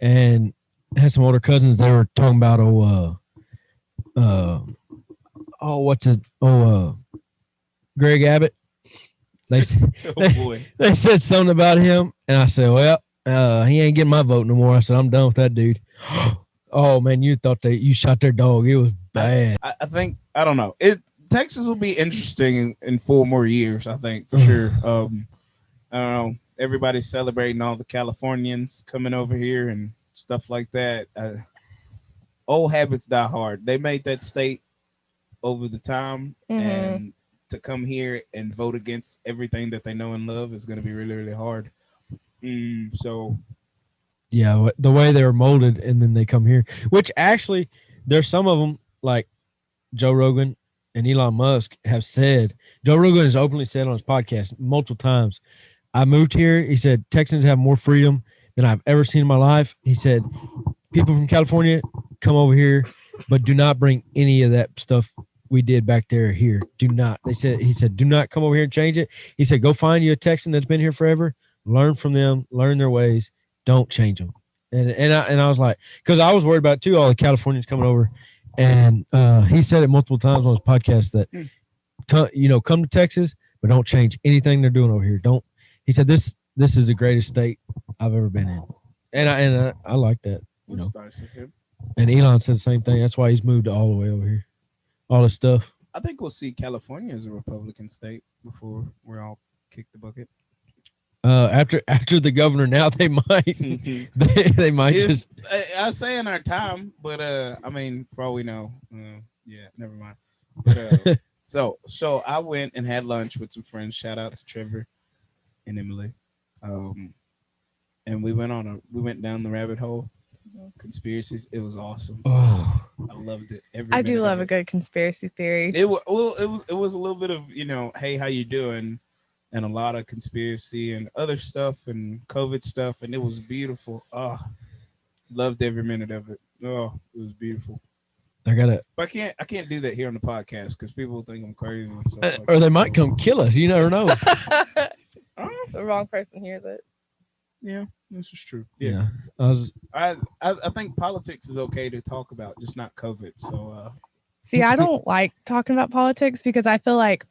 And I had some older cousins. They were talking about Greg Abbott. They Oh boy. they said something about him, and I said, "Well, he ain't getting my vote no more." I said, "I'm done with that dude." Oh man, you thought you shot their dog. It was bad. I think I don't know. Texas will be interesting in 4 more years. I think for sure. I don't know. Everybody's celebrating all the Californians coming over here and stuff like that. Old habits die hard. They made that state over the time, and to come here and vote against everything that they know and love is going to be really hard. So Yeah, the way they were molded, and then they come here. Which actually, there's some of them like Joe Rogan and Elon Musk have said. Joe Rogan has openly said on his podcast multiple times, I moved here. He said, Texans have more freedom than I've ever seen in my life. He said, people from California come over here, but do not bring any of that stuff we did back there here. Do not. He said, do not come over here and change it. He said, go find you a Texan that's been here forever, learn from them, learn their ways. Don't change them. And I was like, because I was worried about too, all the Californians coming over. And he said it multiple times on his podcast that, come to Texas, but don't change anything they're doing over here. Don't. He said this is the greatest state I've ever been in, and I like that. That's nice of him. And Elon said the same thing. That's why he's moved all the way over here. All this stuff. I think we'll see California as a Republican state before we're all kicked the bucket. After the governor, now they might they might just. I say in our time, but I mean, for all we know, yeah, never mind. But so I went and had lunch with some friends. Shout out to Trevor and Emily, and we went down the rabbit hole. Conspiracies. It was awesome. Oh, I loved it. I do love a good conspiracy theory. It was it was a little bit of, you know, hey, how you doing, and a lot of conspiracy and other stuff and COVID stuff, and it was beautiful. Oh, loved every minute of it. Oh, it was beautiful. I gotta, But I can't do that here on the podcast because people think I'm crazy and stuff. Like or they might come kill us. You never know. that. The wrong person hears it. Yeah, this is true. Yeah. I think politics is okay to talk about, just not COVID. So See, I don't like talking about politics because I feel like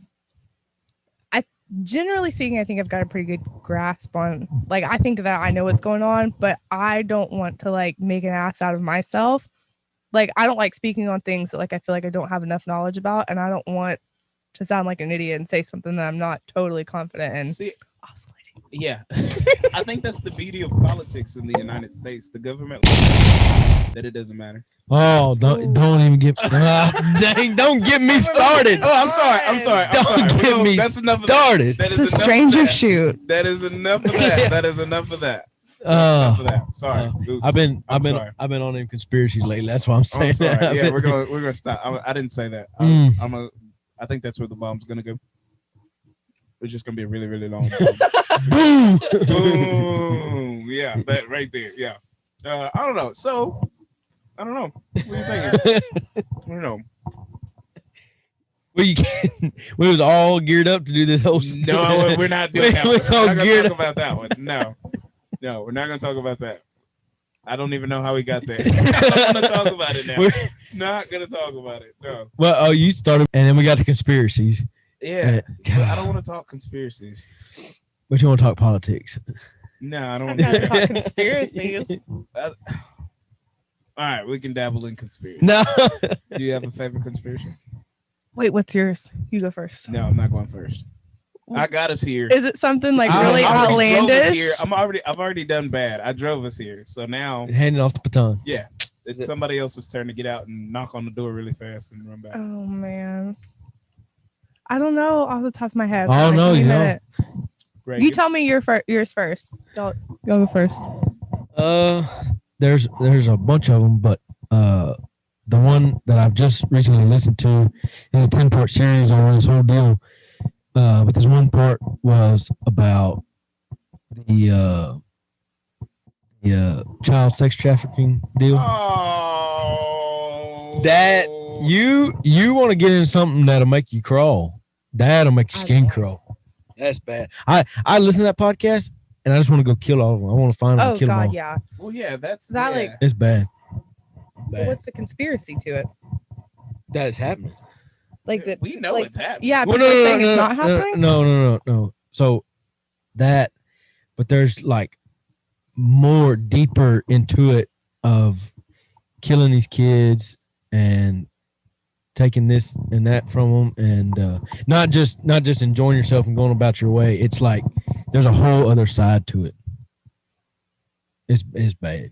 generally speaking, I think I've got a pretty good grasp on, like, I think that I know what's going on, but I don't want to like make an ass out of myself. Like, I don't like speaking on things that like I feel like I don't have enough knowledge about, and I don't want to sound like an idiot and say something that I'm not totally confident in. see, Oscillating. yeah, I think that's the beauty of politics in the United States. The government that it doesn't matter. Oh, don't even get. Dang! Don't get me started. Oh, I'm sorry. Don't get me That's enough of started. That It's is a enough of stranger that. shoot. That is enough of that. That is enough of that. Enough of that. Sorry. Oops. I've been sorry. on them conspiracies lately. That's why I'm saying I'm sorry. that. Yeah, we're gonna stop. I didn't say that. Mm. I think that's where the bomb's gonna go. It's just gonna be a really, really long Boom. boom. Yeah, that right there. Yeah. I don't know. So I don't know. What are you thinking? I don't know. we was all geared up to do this whole. No, we're not doing that. We We're was all not gonna geared talk up. about that one. No, we're not gonna talk about that. I don't even know how we got there. I'm gonna talk about it now. We're- Not gonna talk about it. No. Well, you started, and then we got to conspiracies. Yeah. But I God. don't want to talk conspiracies. But you want to talk politics? No, I don't I'm want not to. talking conspiracies. All right, we can dabble in conspiracy. No. Do you have a favorite conspiracy? Wait, what's yours? You go first. No, I'm not going first. I got us here. Is it something like I really already drove us outlandish? here. I've already done bad. I drove us here, so now Handing off the baton. it's somebody else's turn to get out and knock on the door really fast and run back. Oh man, I don't know off the top of my head. Oh, Like, no, give me a you don't. minute. Greg, You tell me yours first. Don't go first. There's a bunch of them, but the one that I've just recently listened to is a 10-part series on this whole deal. But this one part was about the child sex trafficking deal. Oh, That you want to get in something that'll make you crawl. That'll make your skin crawl. That's bad. I listen to that podcast and I just want to go kill all of them. I want to find them Oh and kill them God, all. yeah. Well, yeah, that's That, yeah. like- It's bad. But what's the conspiracy to it? That is happening. Like that? we know like, it's happening. Yeah, Well, people are saying it's not happening. No. So that, but there's like more deeper into it of killing these kids and taking this and that from them, and not just enjoying yourself and going about your way. It's like there's a whole other side to it. It's bad.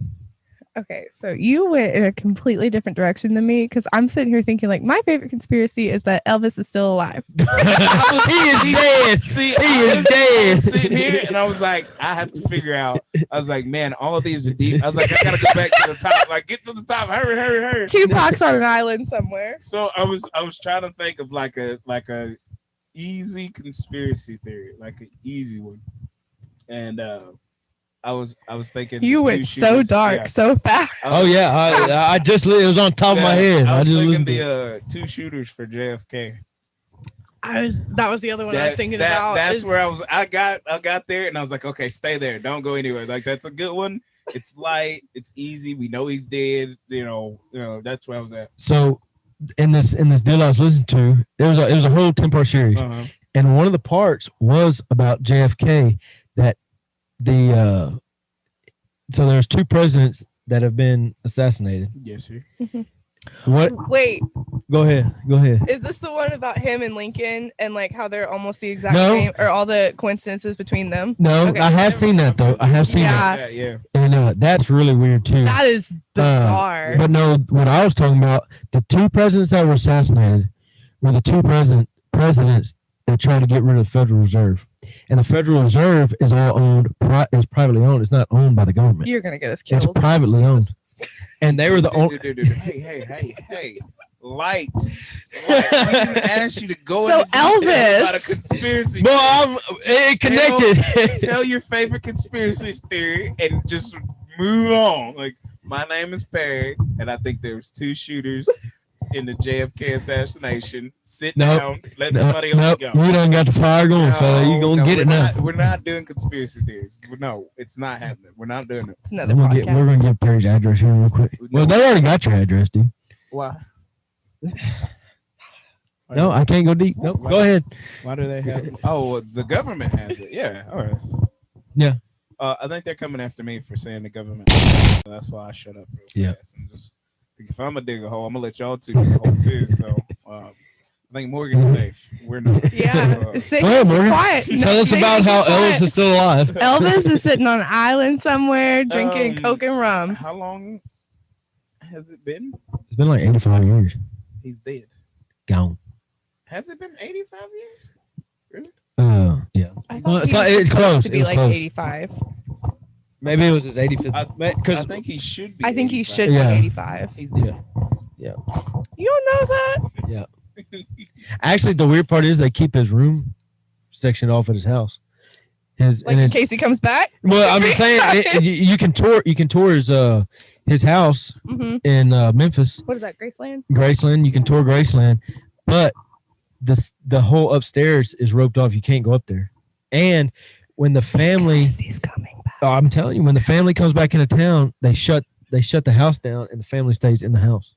Okay, so you went in a completely different direction than me because I'm sitting here thinking like my favorite conspiracy is that Elvis is still alive. He is dead. See, He I is was dead. sitting here and I was like, I have to figure out. I was like, man, all of these are deep. I was like, I gotta go back to the top. Like, get to the top. Hurry. Tupac's on an island somewhere. So I was trying to think of like a easy conspiracy theory, like an easy one. And I was thinking You two went so shooters. dark Yeah. so fast. Oh yeah, I just it was on top of my head. I was just thinking listened to the it. two shooters for JFK. That was the other one I was thinking about. That's is- where I got there and I was like, okay, stay there, don't go anywhere. Like that's a good one. It's light, it's easy. We know he's dead. You know. That's where I was at. So in this deal I was listening to, it was a whole 10-part series, Uh-huh. and one of the parts was about JFK. That so there's two presidents that have been assassinated. Yes, sir. What? Wait, Go ahead. is this the one about him and Lincoln and like how they're almost the exact No. same, or all the coincidences between them? No, Okay. I have seen that though. I have seen Yeah. that, Yeah. and that's really weird too. That is bizarre. But no, what I was talking about, the two presidents that were assassinated were the two presidents that tried to get rid of the Federal Reserve. And the Federal Reserve is all is privately owned. It's not owned by the government. You're gonna get us It's killed. privately owned. and they were the only. Hey. Light. We didn't ask you to go So into detail about a Elvis. conspiracy. Well, it connected. Tell your favorite conspiracy theory and just move on. Like, my name is Perry, and I think there was 2 shooters in the JFK assassination. Sit Nope. down. Let somebody else Nope, go. you done got the fire going, fella. You gonna get we're it now. not, We're not doing conspiracy theories. No, it's not happening. We're not doing it. It's another podcast. We're gonna get Perry's address here real quick. Well, they already got your address, dude. Why? No, I can't go deep. Nope. Go ahead. Why do they have it? Oh, the government has it. Yeah. All right. Yeah. I think they're coming after me for saying the government. That's why I shut up. Real Yeah. fast and just, if I'm gonna dig a hole, I'm gonna let y'all 2 dig a hole too. So I think Morgan's safe. We're not. Yeah. So, Stay Go ahead, Morgan. quiet. No, Tell us stay about how quiet. Elvis is still alive. Elvis is sitting on an island somewhere drinking Coke and rum. how long has it been? It's been like 85 years. He's dead. Gone. Has it been 85 years? Really? Yeah. I Well, thought he it's was supposed close. to be It's like close. 85. Maybe it was his 85th. I Because think he should be. I think he 85. should Yeah. be 85. He's dead. You don't know that? actually, the weird part is they keep his room section off at his house. Like in case he comes back? Well, I'm just saying you can tour his house Mm-hmm. in Memphis, What is that, Graceland? Graceland. You can tour Graceland, but the whole upstairs is roped off. You can't go up there. And when the family, Guys, he's coming back. oh, I'm telling you, when the family comes back into town, they shut the house down, and the family stays in the house.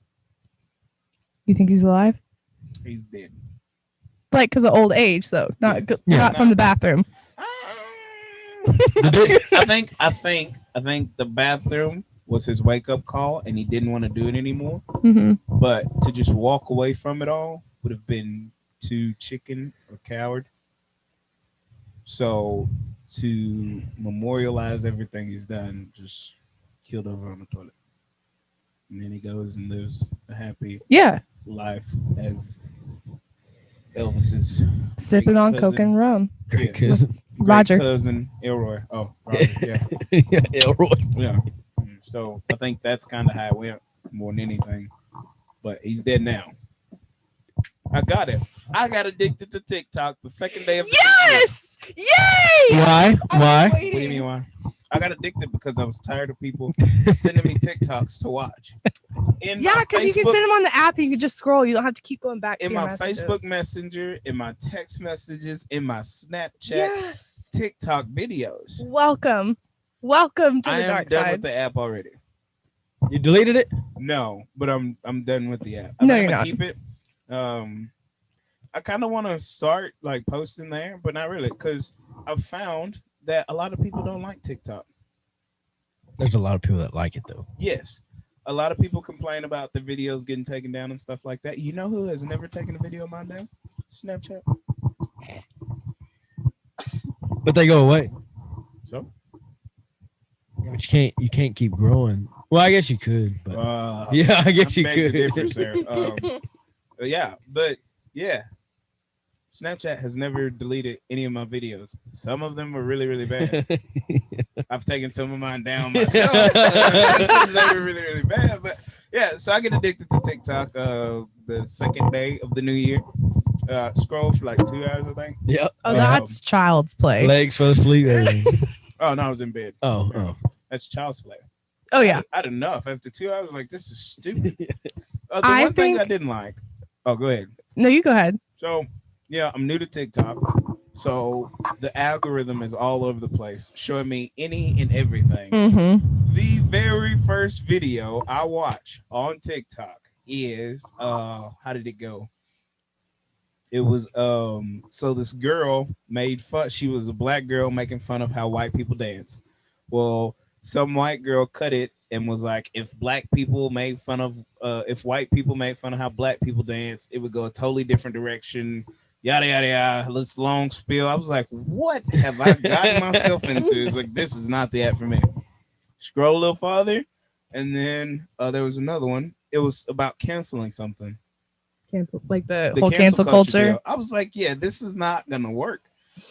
You think he's alive? He's dead. Like because of old age, though, not Yes. Yeah. not from the bathroom. I think the bathroom was his wake up call, and he didn't want to do it anymore. Mm-hmm. But to just walk away from it all would have been too chicken or coward. So to memorialize everything he's done, just killed over on the toilet, and then he goes and lives a happy Yeah, life as Elvis's sipping great on cousin. Coke and rum. Great Yeah. cousin. great Roger. cousin Elroy. Oh, Roger. Yeah. Yeah, Elroy. Yeah. So I think that's kind of how it went more than anything. But he's dead now. I got it. I got addicted to TikTok the second day of the Yes! Yay! Why? Why? What do you mean why? I got addicted because I was tired of people sending me TikToks to watch. In Yeah, my because you can Facebook- send them on the app and you can just scroll. You don't have to keep going back in to your my messages. Facebook Messenger, in my text messages, in my Snapchats, Yes. TikTok videos. Welcome to I the am dark done side. with the app already. You deleted it? No, but I'm done with the app. No, I'm you're gonna not. keep it. I kind of want to start like posting there, but not really, because I've found that a lot of people don't like TikTok. There's a lot of people that like it though. Yes, a lot of people complain about the videos getting taken down and stuff like that. You know who has never taken a video of mine down? Snapchat. But they go away. So, Yeah, but you can't keep growing. Well, I guess you could, but yeah, I guess I you beg to could. differ, sir. But yeah, Snapchat has never deleted any of my videos. Some of them were really, really bad. I've taken some of mine down myself. They were really, really bad. But yeah, so I get addicted to TikTok the second day of the new year. Scroll for like 2 hours, I think. Yep. Oh, that's child's play. Legs fell asleep. Everything. Oh, no, I was in bed. Oh. That's child's play. Oh yeah. I had enough. After 2 hours, like, this is stupid. The I one thing I think- didn't like. Oh, go ahead. No, you go ahead. So, yeah, I'm new to TikTok. So the algorithm is all over the place, showing me any and everything. Mm-hmm. The very first video I watch on TikTok is how did it go? It was so this girl made fun. She was a black girl making fun of how white people dance. Well, some white girl cut it and was like, if black people made fun of if white people made fun of how black people dance, it would go a totally different direction. Yada yada yada. This long spiel. I was like, what have I gotten myself into? It's like, this is not the app for me. Scroll a little farther, and then there was another one. It was about canceling something. Cancel, like the whole cancel culture. deal. I was like, yeah, this is not gonna work.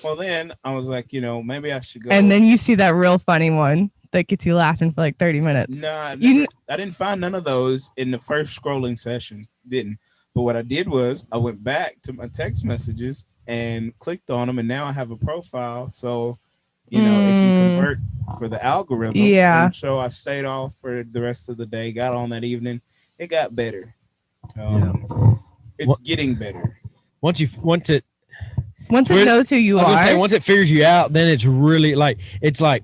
Well, then I was like, maybe I should go. And then you see that real funny one. that gets you laughing for like 30 minutes. Nah, You I didn't find none of those in the first scrolling session. Didn't. But what I did was I went back to my text messages and clicked on them, and now I have a profile. So, you know, it can convert for the algorithm. Yeah. And so I stayed off for the rest of the day. Got on that evening. It got better. It's getting better. Once it knows who you I was gonna are. say, once it figures you out, then it's really like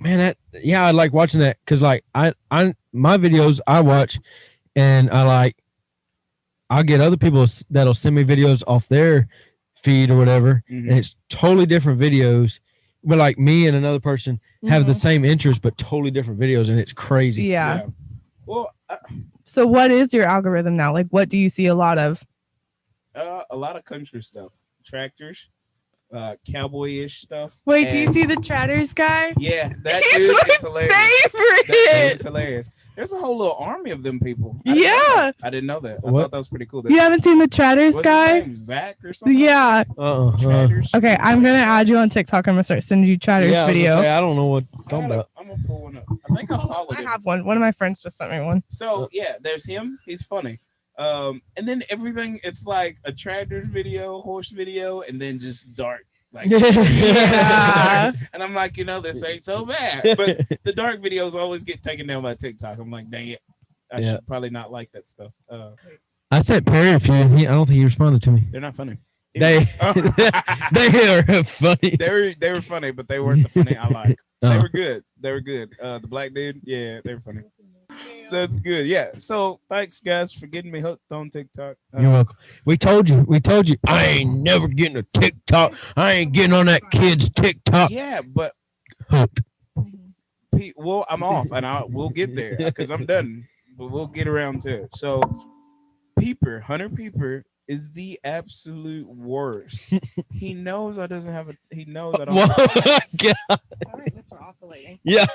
man, I like watching that because like I my videos I watch, and I'll get other people that'll send me videos off their feed or whatever, and it's totally different videos, but like me and another person have the same interest but totally different videos, and it's crazy. Yeah. Well, So what is your algorithm now? Like, what do you see a lot of? a lot of country stuff, tractors, cowboy-ish stuff. Wait, do you and- see the Tratters guy? Yeah, that He's dude my is hilarious. That dude favorite. is hilarious. There's a whole little army of them people. Yeah. I didn't know that. I What? thought that was pretty cool. You haven't seen the Tratters What's his guy? name? Zach or something? Yeah. Tratters. Okay, I'm gonna add you on TikTok. I'm gonna start sending you Tratters Yeah, I was gonna video. say, I don't know what you're talking about. I'm gonna pull one up. I think I followed I him. have one. One of my friends just sent me one. So yeah, there's him. He's funny. And then everything, it's like a tractors video, horse video, and then just dark. Like, Yeah. and I'm like, this ain't so bad. But the dark videos always get taken down by TikTok. I'm like, dang it, I Yeah. should probably not like that stuff. I sent Perry a few, and I don't think he responded to me. They're not funny. They are funny. They were funny, but they weren't the funny I like. They Oh. were good. They were good. The black dude, yeah, they were funny. That's good. Yeah. So thanks guys for getting me hooked on TikTok. You're welcome. We told you. I ain't never getting a TikTok. I ain't getting on that kid's TikTok. Yeah, but Hooked. well, I'm off, and we'll get there because I'm done. But we'll get around to it. So, Hunter Peeper is the absolute worst. He knows I doesn't have a. He knows I don't. God. All right, Mr. Oscillating. Yeah.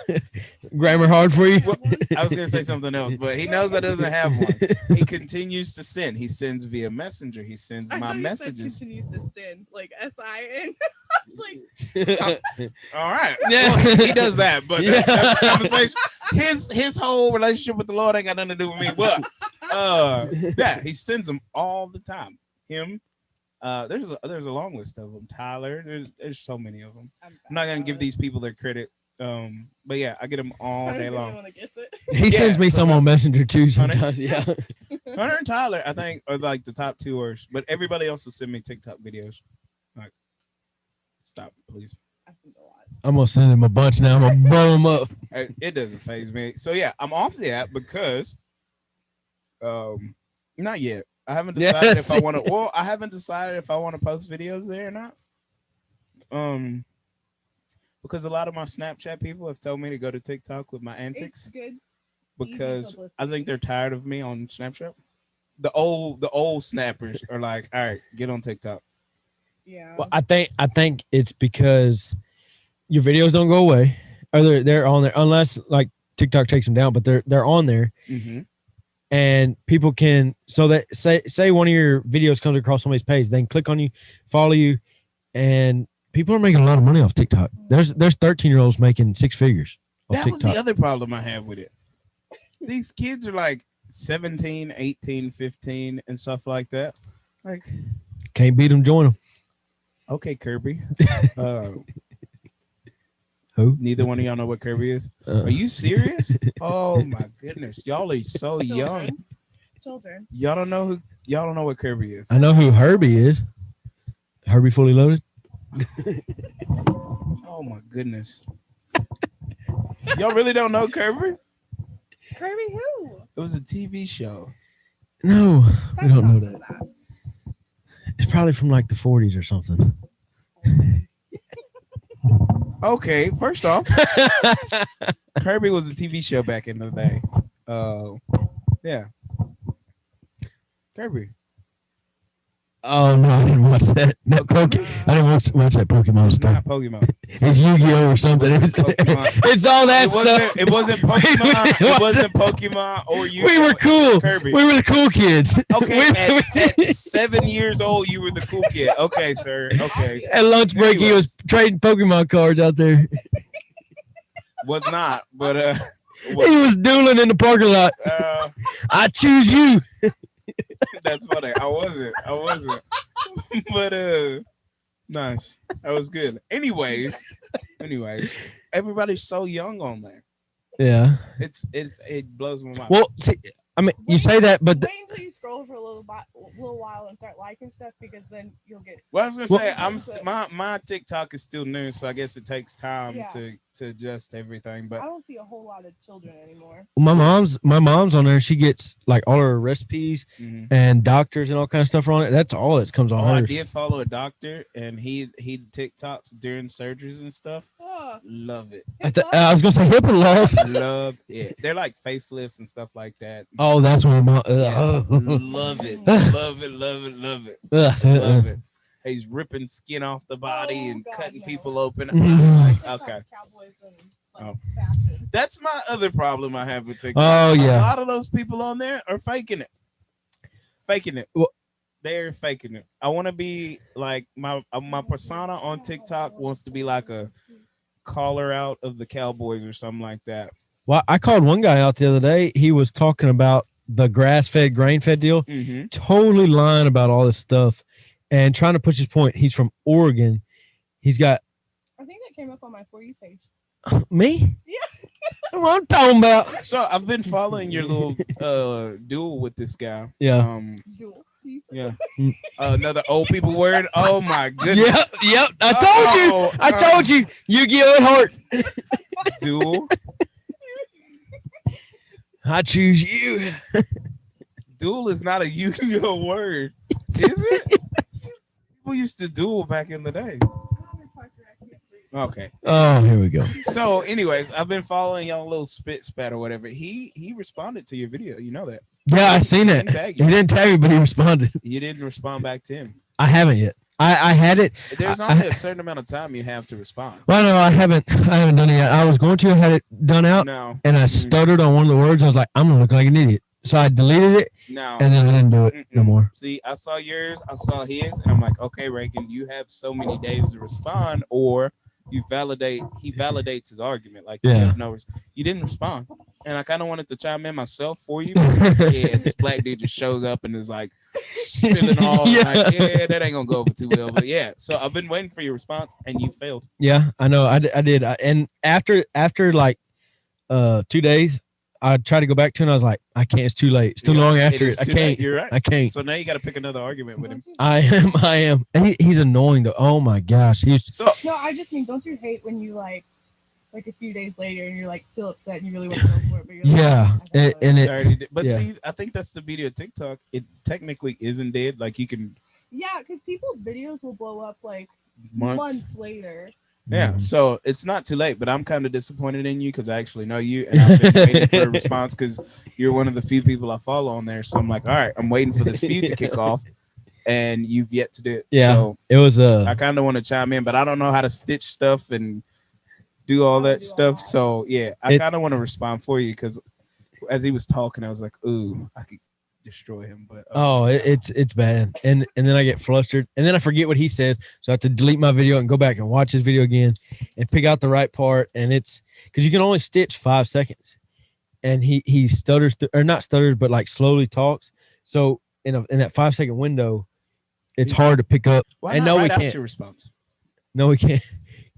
Grammar hard for you. Well, I was gonna say something else, but he knows I doesn't have one. He continues to send. He sends via messenger. He sends my messages. Continues to send like SIN. Like All right. Yeah. Well, he does that, but Yeah. that's a conversation. His whole relationship with the Lord ain't got nothing to do with me. But yeah, he sends them all the time. Him. There's a long list of them. Tyler. There's so many of them. I'm not gonna give these people their credit. But yeah, I get them all day long. He sends me some on Messenger too Hunter? sometimes. Yeah. Hunter and Tyler, I think, are like the top two worst. But everybody else will send me TikTok videos. Like, stop, please. I'm gonna send him a bunch now. I'm gonna blow him up. It doesn't faze me. So yeah, I'm off the app because, not yet. I haven't decided if I want to. Well, I haven't decided if I want to post videos there or not. Because a lot of my Snapchat people have told me to go to TikTok with my antics. good. Because I think they're tired of me on Snapchat. The old snappers are like, all right, get on TikTok. Yeah. Well, I think it's because your videos don't go away, or they're on there unless like TikTok takes them down, but they're on there, and people can that say one of your videos comes across somebody's page, they can click on you, follow you, and people are making a lot of money off TikTok. There's 13-year-olds making six figures off That TikTok. was the other problem I have with it. These kids are like 17, 18, 15, and stuff like that. Like, Can't beat them, join them. okay, Kirby. Who? Neither one of y'all know what Kirby is. Are you serious? Oh my goodness, y'all are so young. Children. Y'all don't know what Kirby is. I know who Herbie is. Herbie Fully Loaded. Oh my goodness. Y'all really don't know Kirby? Kirby who? It was a TV show. No, we don't know that. It's probably from like the 40s or something. Okay, first off, Kirby was a TV show back in the day. Yeah. Kirby. Oh no, I didn't watch that. No, Pokemon. I didn't watch that Pokemon It's stuff. not Pokemon. It's Yu-Gi-Oh or something. Pokemon. It's all that It wasn't, stuff. it wasn't Pokemon. It wasn't Pokemon or you. We were cool. Kirby. We were the cool kids. Okay, at 7 years old, you were the cool kid. Okay, sir. Okay. At lunch break, he was trading Pokemon cards out there. Was not, but He was dueling in the parking lot. I choose you. that's funny. I wasn't. But nice. That was good. Anyways, everybody's so young on there. Yeah. It blows my mind. Well, see, I mean, you say that, but Wait until you scroll for a little while and start liking stuff, because then you'll get. Well, I was gonna say my TikTok is still new, so I guess it takes time Yeah. to adjust everything. But I don't see a whole lot of children anymore. my mom's on there. She gets like all her recipes mhm. and doctors and all kind of stuff on it. That's all that comes on I hers. did follow a doctor, and he TikToks during surgeries and stuff. Oh, Love it. I was gonna say HIPAA laws. Love it. They're like facelifts and stuff like that. Oh, that's what my Yeah. Love it. Love it. Love it. Love it. Love it. He's ripping skin off the body Oh, and God, cutting no. people open. Mhm. Like, TikTok okay. Cowboys and Oh. fashion. That's my other problem I have with TikTok. Oh, yeah. A lot of those people on there are faking it. Well- They're faking it. I want to be like my persona on TikTok wants to be like a caller out of the Cowboys or something like that. Well, I called one guy out the other day. He was talking about the grass-fed, grain-fed deal. Mm-hmm. Totally lying about all this stuff and trying to push his point. He's from Oregon. He's got I think that came up on my For You page. me. Yeah. That's what I'm talking about. So I've been following your little duel with this guy. Yeah. Dual. Yeah. Another old people word. Oh my goodness. Yep. I told you. I told you. Yu-Gi-Oh! At heart. Duel. I choose you. Duel is not a Yu-Gi-Oh word, is it? People used to duel back in the day. Okay. Oh, here we go. So, anyways, I've been following y'all little spit spat or whatever. He responded to your video. You know that. Yeah, I seen He it. didn't tag He you. didn't tag me, but he responded. You didn't respond back to him. I haven't yet. I had it. There's only a certain amount of time you have to respond. Well, no, I haven't done it yet. I was going to. I had it done out, No. and I stuttered on one of the words. I was like, I'm gonna look like an idiot. So I deleted it, No. and then I didn't do it no more. See, I saw yours, I saw his, and I'm like, okay, Reagan, you have so many days to respond, or he validates his argument. Like, Yeah. you have you didn't respond. And I kind of wanted to chime in myself for you. But yeah, this black dude just shows up and is like spilling all Yeah. like, yeah, that ain't gonna go over too well. But yeah, so I've been waiting for your response, and you failed. Yeah, I know. I did. And after like 2 days, I tried to go back to it, and I was like, I can't. It's too late. It's too Yeah, long after is it. I too late. can't. You're right. I can't. So now you got to pick another argument with him. I am. He's annoying though. Oh my gosh. So No, I just mean, don't you hate when you like a few days later and you're like still upset and you really want to go for it, but you're like, Yeah, I don't know. and it. already did. But yeah. see, I think that's the beauty of TikTok. It technically isn't dead. Like you can Yeah, because people's videos will blow up like months. months later. Yeah, so it's not too late, but I'm kind of disappointed in you because I actually know you and I've been waiting for a response because you're one of the few people I follow on there. So I'm like, all right, I'm waiting for this feud to kick off, and you've yet to do it. Yeah. So It was I kind of want to chime in, but I don't know how to stitch stuff and do all that stuff. So yeah, I kind of want to respond for you because as he was talking, I was like, ooh, I could destroy him. But it's bad, and then I get flustered, and then I forget what he says, so I have to delete my video and go back and watch his video again, and pick out the right part. And it's because you can only stitch 5 seconds, and he stutters or not stutters, but like slowly talks. So in that 5 second window, it's hard to pick up. why and not no, write we out can't. your response? No, we can't.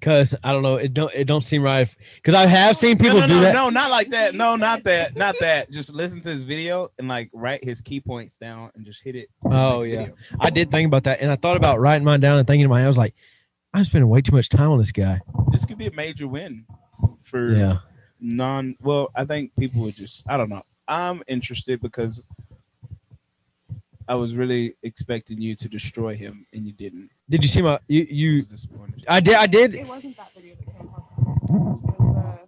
Cause I don't know. It don't seem right. Cause I have seen people do that. No, not like that. No, not that. Not that. Just listen to his video and like write his key points down and just hit it. Oh, Like a yeah. video. I did think about that, and I thought about writing mine down and thinking in my head, I was like, I'm spending way too much time on this guy. This could be a major win for Yeah. well, I think people would just I don't know. I'm interested because I was really expecting you to destroy him and you didn't. Did you see my I you? was disappointed. I did. It wasn't that video that came up. It was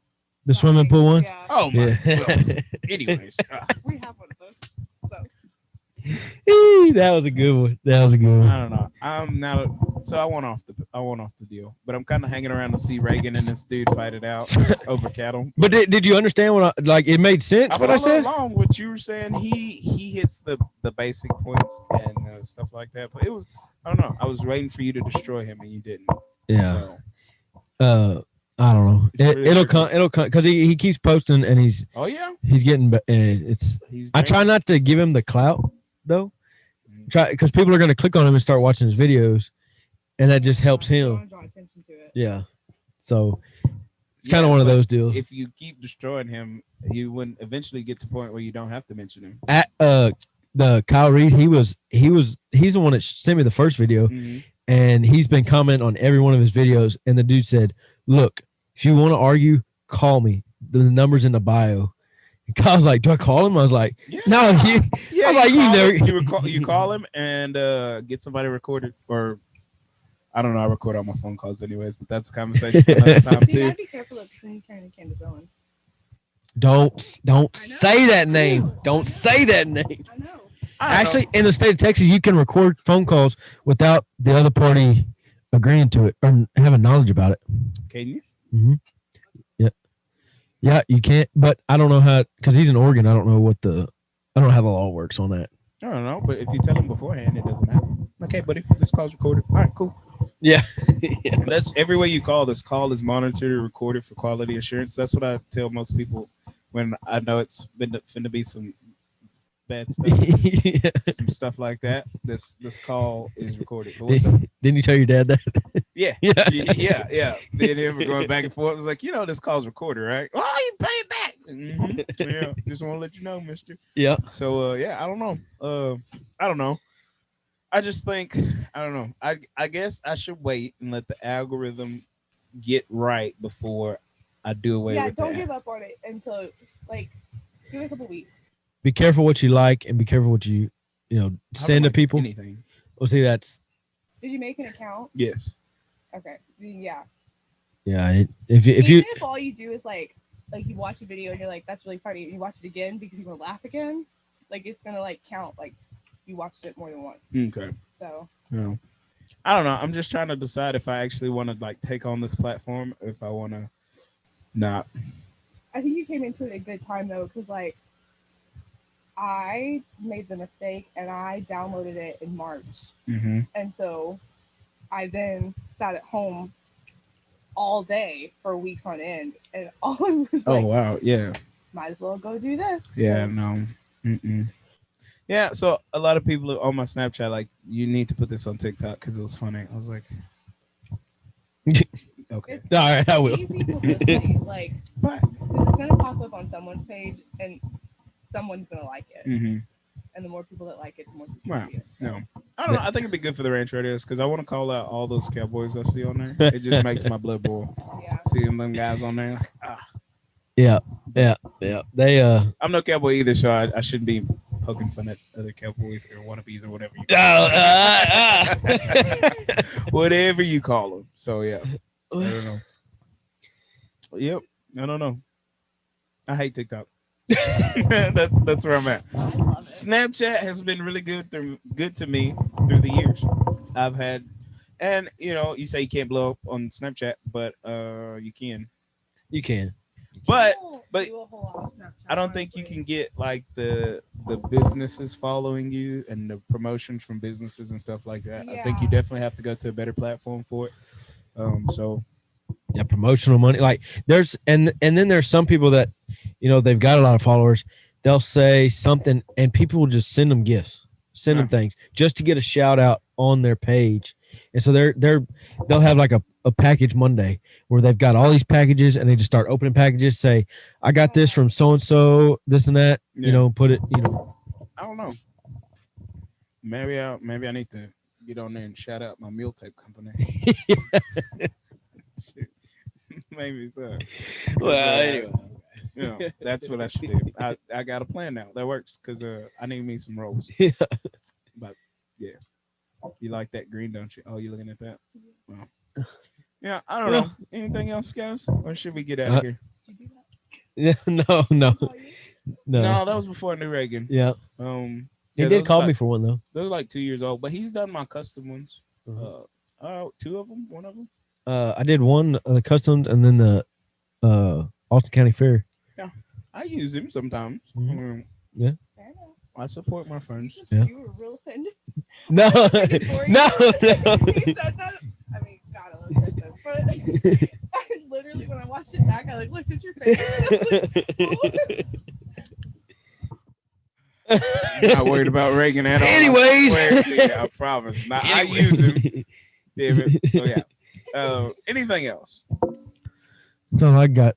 The swimming pool one. Yeah, Oh my Yeah. well, anyways. we have one of those. So That was a good one. That was a good one. I don't know. I'm now so I want off the deal. But I'm kind of hanging around to see Reagan and this dude fight it out over cattle. But did you understand what it made sense what I follow said? along what you were saying. He hits the basic points and stuff like that. But it was I don't know. I was waiting for you to destroy him and you didn't. Yeah. So, I don't know. It's really It'll hard to- come. It'll come because he keeps posting and he's Oh yeah. getting. It's. He's I try not to give him the clout though. Try because people are going to click on him and start watching his videos, and that just helps him. Draw attention to it. Yeah. So it's kind of one of but those deals. If you keep destroying him, you wouldn't eventually get to the point where you don't have to mention him. At the Kyle Reed, he's the one that sent me the first video, and he's been commenting on every one of his videos. And the dude said, "Look, if you want to argue, call me. The number's in the bio." And Kyle's like, "Do I call him?" I was like, Yeah. "No, you." Yeah, I was like, "You call never." him, you call him and get somebody recorded, or I don't know. I record all my phone calls anyways, but that's a conversation for another time You too. gotta be careful of turning Candace Owens. Don't I know. say that name. Don't say that name. I know. Actually, in the state of Texas, you can record phone calls without the other party agreeing to it or having knowledge about it. Can you? Mm-hmm. Yeah, you can't. But I don't know how because he's in Oregon. I don't know I don't know how the law works on that. I don't know, but if you tell him beforehand, it doesn't matter. Okay, buddy, this call's recorded. All right, cool. Yeah. And that's every way you call. This call is monitored and recorded for quality assurance. That's what I tell most people when I know it's finna be some bad stuff, Yeah. some stuff like that. This call is recorded. But what's up? Didn't you tell your dad that? Yeah, Yeah. yeah. Me and him were going back and forth. It was like, this call's recorded, right? Oh, you pay it back. Yeah, just want to let you know, mister. Yeah. So, I don't know. I don't know. I just think, I don't know. I guess I should wait and let the algorithm get right before I do away with don't that. give up on it until give it a couple weeks. Be careful what you like and be careful what you send to people. Anything. Well, see, that's Did you make an account? Yes. Okay. Yeah. yeah. If you Even if all you do is like you watch a video and you're like, that's really funny, and you watch it again because you want to laugh again, it's gonna count you watched it more than once. Okay. So. Yeah. I don't know. I'm just trying to decide if I actually want to take on this platform, or if I want to not. I think you came into it at a good time though, because I made the mistake and I downloaded it in March, and so I then sat at home all day for weeks on end, and all I was Oh wow! Yeah. might as well go do this. Yeah. No. Yeah. So a lot of people on my Snapchat you need to put this on TikTok because it was funny. I was like, okay. It's all right, I will. easy publicity, But it's gonna pop up on someone's page and someone's gonna like it, and the more people that like it, the more people Wow. see it. No, I don't know. I think it'd be good for the ranch radios because I want to call out all those cowboys I see on there. It just makes my blood boil. Yeah. Seeing them guys on there. Yeah. They I'm no cowboy either, so I shouldn't be poking fun at other cowboys or wannabes or whatever you whatever you call them. So yeah, I don't know. Yep, I don't know. I hate TikTok. that's where I'm at. I love it. Snapchat has been really good to me through the years. I've had, and you say you can't blow up on Snapchat, but you can. you can. But People do a whole lot of Snapchat, I don't think you honestly. can get the businesses following you and the promotions from businesses and stuff like that. I think you Yeah. definitely have to go to a better platform for it. So Yeah, promotional money. There's and then there's some people that they've got a lot of followers. They'll say something and people will just send them gifts, send them things just to get a shout out on their page. And so they'll have a package Monday where they've got all these packages and they just start opening packages, say, I got this from so and so, this and that, put it, I don't know. Maybe I need to get on there and shout out my meal tape company. Shit. Maybe so. Anyway. That's what I should do. I got a plan now that works because I need me some rolls. Yeah. But yeah, you like that green, don't you? Oh, you looking at that? Well, yeah, I don't know. Anything else, guys, or should we get out of here? Did you do that? Yeah, no. Oh, you- No, that was before I knew Reagan. Yeah. He He did call me for one though. Those are 2 years old, but he's done my custom ones. Uh-huh. Two of them, one of them. I did one the customs and then the Austin County Fair. I use him sometimes. Mhm. Fair enough. I support my friends. Yeah. You were real offended. No, Like, for you. no. That's not, I mean, God, I love Kristen, but I literally watched it back. I like looked at your face. I'm not worried about Reagan at all. Anyways. I promise. Now, I use him. Damn it. So yeah. Anything else? That's all I got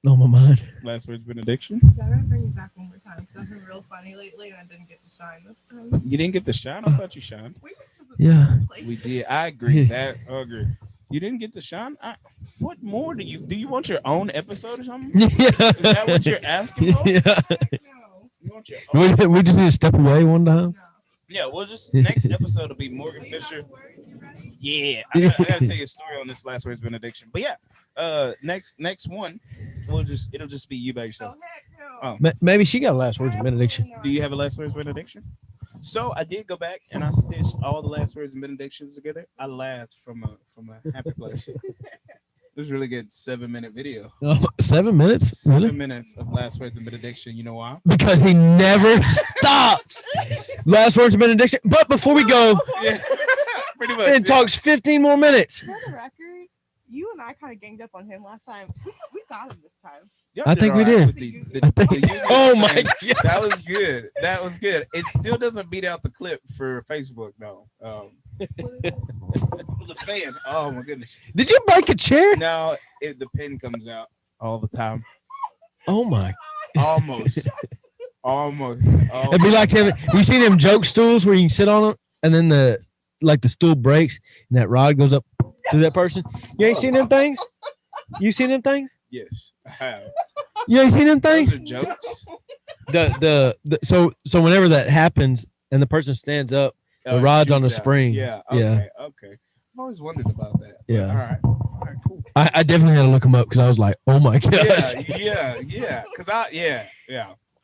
on my mind. Last words benediction. I'm gonna bring you back one more time because I've been real funny lately and I didn't get to shine this time. You didn't get the shine. I thought you shined. We went to the Yeah. place. We did. I agree. I agree. You didn't get the shine. What more do you want your own episode or something? Yeah. Is that what you're asking for? Yeah. No. You want your own? We just need to step away one time. No. Yeah, we'll just next episode will be Morgan You got Fisher. the words? You ready? Yeah, I gotta tell you a story on this last words benediction. But yeah, next one, it'll just be you by Oh yourself. heck no. Oh. Maybe she got last words of benediction. Do you have a last words benediction? So I did go back and I stitched all the last words and benedictions together. I laughed from a happy place. It was a really good 7-minute video. Oh, 7 minutes? 7 Really? minutes of last words and benediction. You know why? Because he never stops. Last words of benediction. But before we go, Yeah, pretty much. it talks 15 more minutes. For the record, you and I kind of ganged up on him last time. We got him this time. Y'all I think we all right did. with the I think- union Oh my thing. God. That was good. That was good. It still doesn't beat out the clip for Facebook though. The fan. Oh my goodness. Did you break a chair? Now the pen comes out all the time. Oh my. Almost. Almost. It'd be like him. You seen them joke stools where you can sit on them and then the stool breaks and that rod goes up to that person? You ain't seen them things? You seen them things? Yes, I have. You ain't seen them things? Those are jokes. So whenever that happens and the person stands up, the rod's on the shoots out. spring. Yeah. Yeah. Okay. I've always wondered about that. But, Yeah. All right. All right. Cool. I definitely had to look them up because I was like, oh my gosh. Yeah. Cause yeah.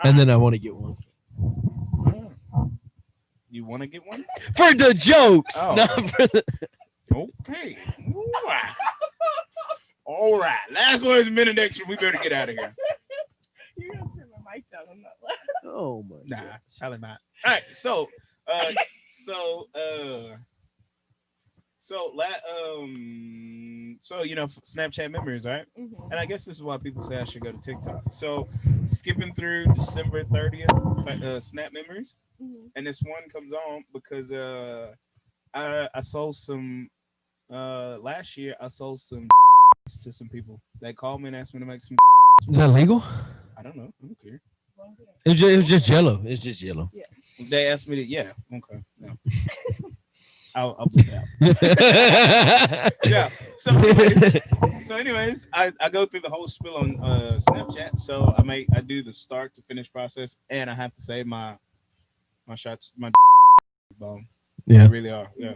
And then I want to get one. You want to get one? For the jokes. Oh. Not for the... Okay. All right. Last words of benediction. We better get out of here. You're gonna turn my mic down on that last. Oh my Nah, God. probably not. All right. So Snapchat memories, right? And I guess this is why people say I should go to TikTok. So skipping through December 30th, Snap memories, and this one comes on because I sold some last year. I sold some to some people. They called me and asked me to make some. Is that legal? I don't know. I don't care. It was just yellow. It's just yellow. They asked me to. Yeah. Okay. No. I'll put that out. Yeah. So anyways, I go through the whole spill on Snapchat. So I do the start to finish process, and I have to say my shots, my bone. Yeah. They really are. Yeah.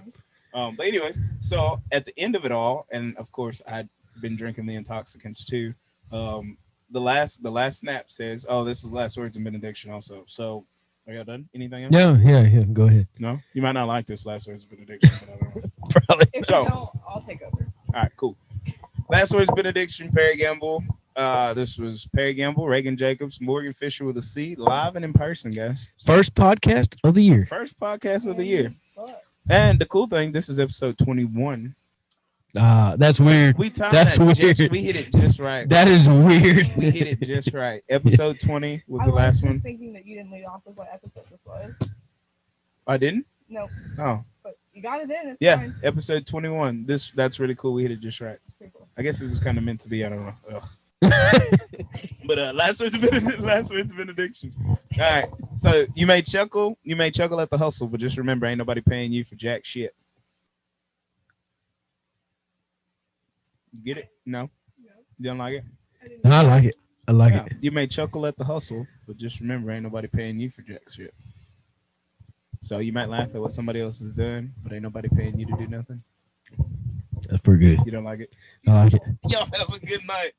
But anyways, so at the end of it all, and of course I'd been drinking the intoxicants too. The last snap says, "Oh, this is last words and benediction." Also, so are y'all done? Anything else? Yeah. Go ahead. No, you might not like this last words of benediction, but I don't know. Probably. If So- you don't, I'll take over. All right, cool. Last words benediction, Perry Gamble. This was Perry Gamble, Reagan Jacobs, Morgan Fisher with a C, live and in person, guys. First podcast of the year. First podcast of the year. And the cool thing, this is episode 21. That's weird. We timed That's that just, weird. we hit it just right. That is weird. We hit it just right. Episode 20 was the last one. Thinking that you didn't lead off with what episode this was. I didn't? No, Oh, but you got it in. It's yeah. fine. Episode 21. That's really cool. We hit it just right. Pretty cool. I guess it was kind of meant to be. I don't know. Ugh. But last words of benediction. All right. So you may chuckle at the hustle, but just remember, ain't nobody paying you for jack shit. You get it? No. You don't like it? I like it. I like Yeah. it. You may chuckle at the hustle, but just remember, ain't nobody paying you for jack shit. So you might laugh at what somebody else is doing, but ain't nobody paying you to do nothing. That's pretty good. You don't like it? I like it. Y'all have a good night.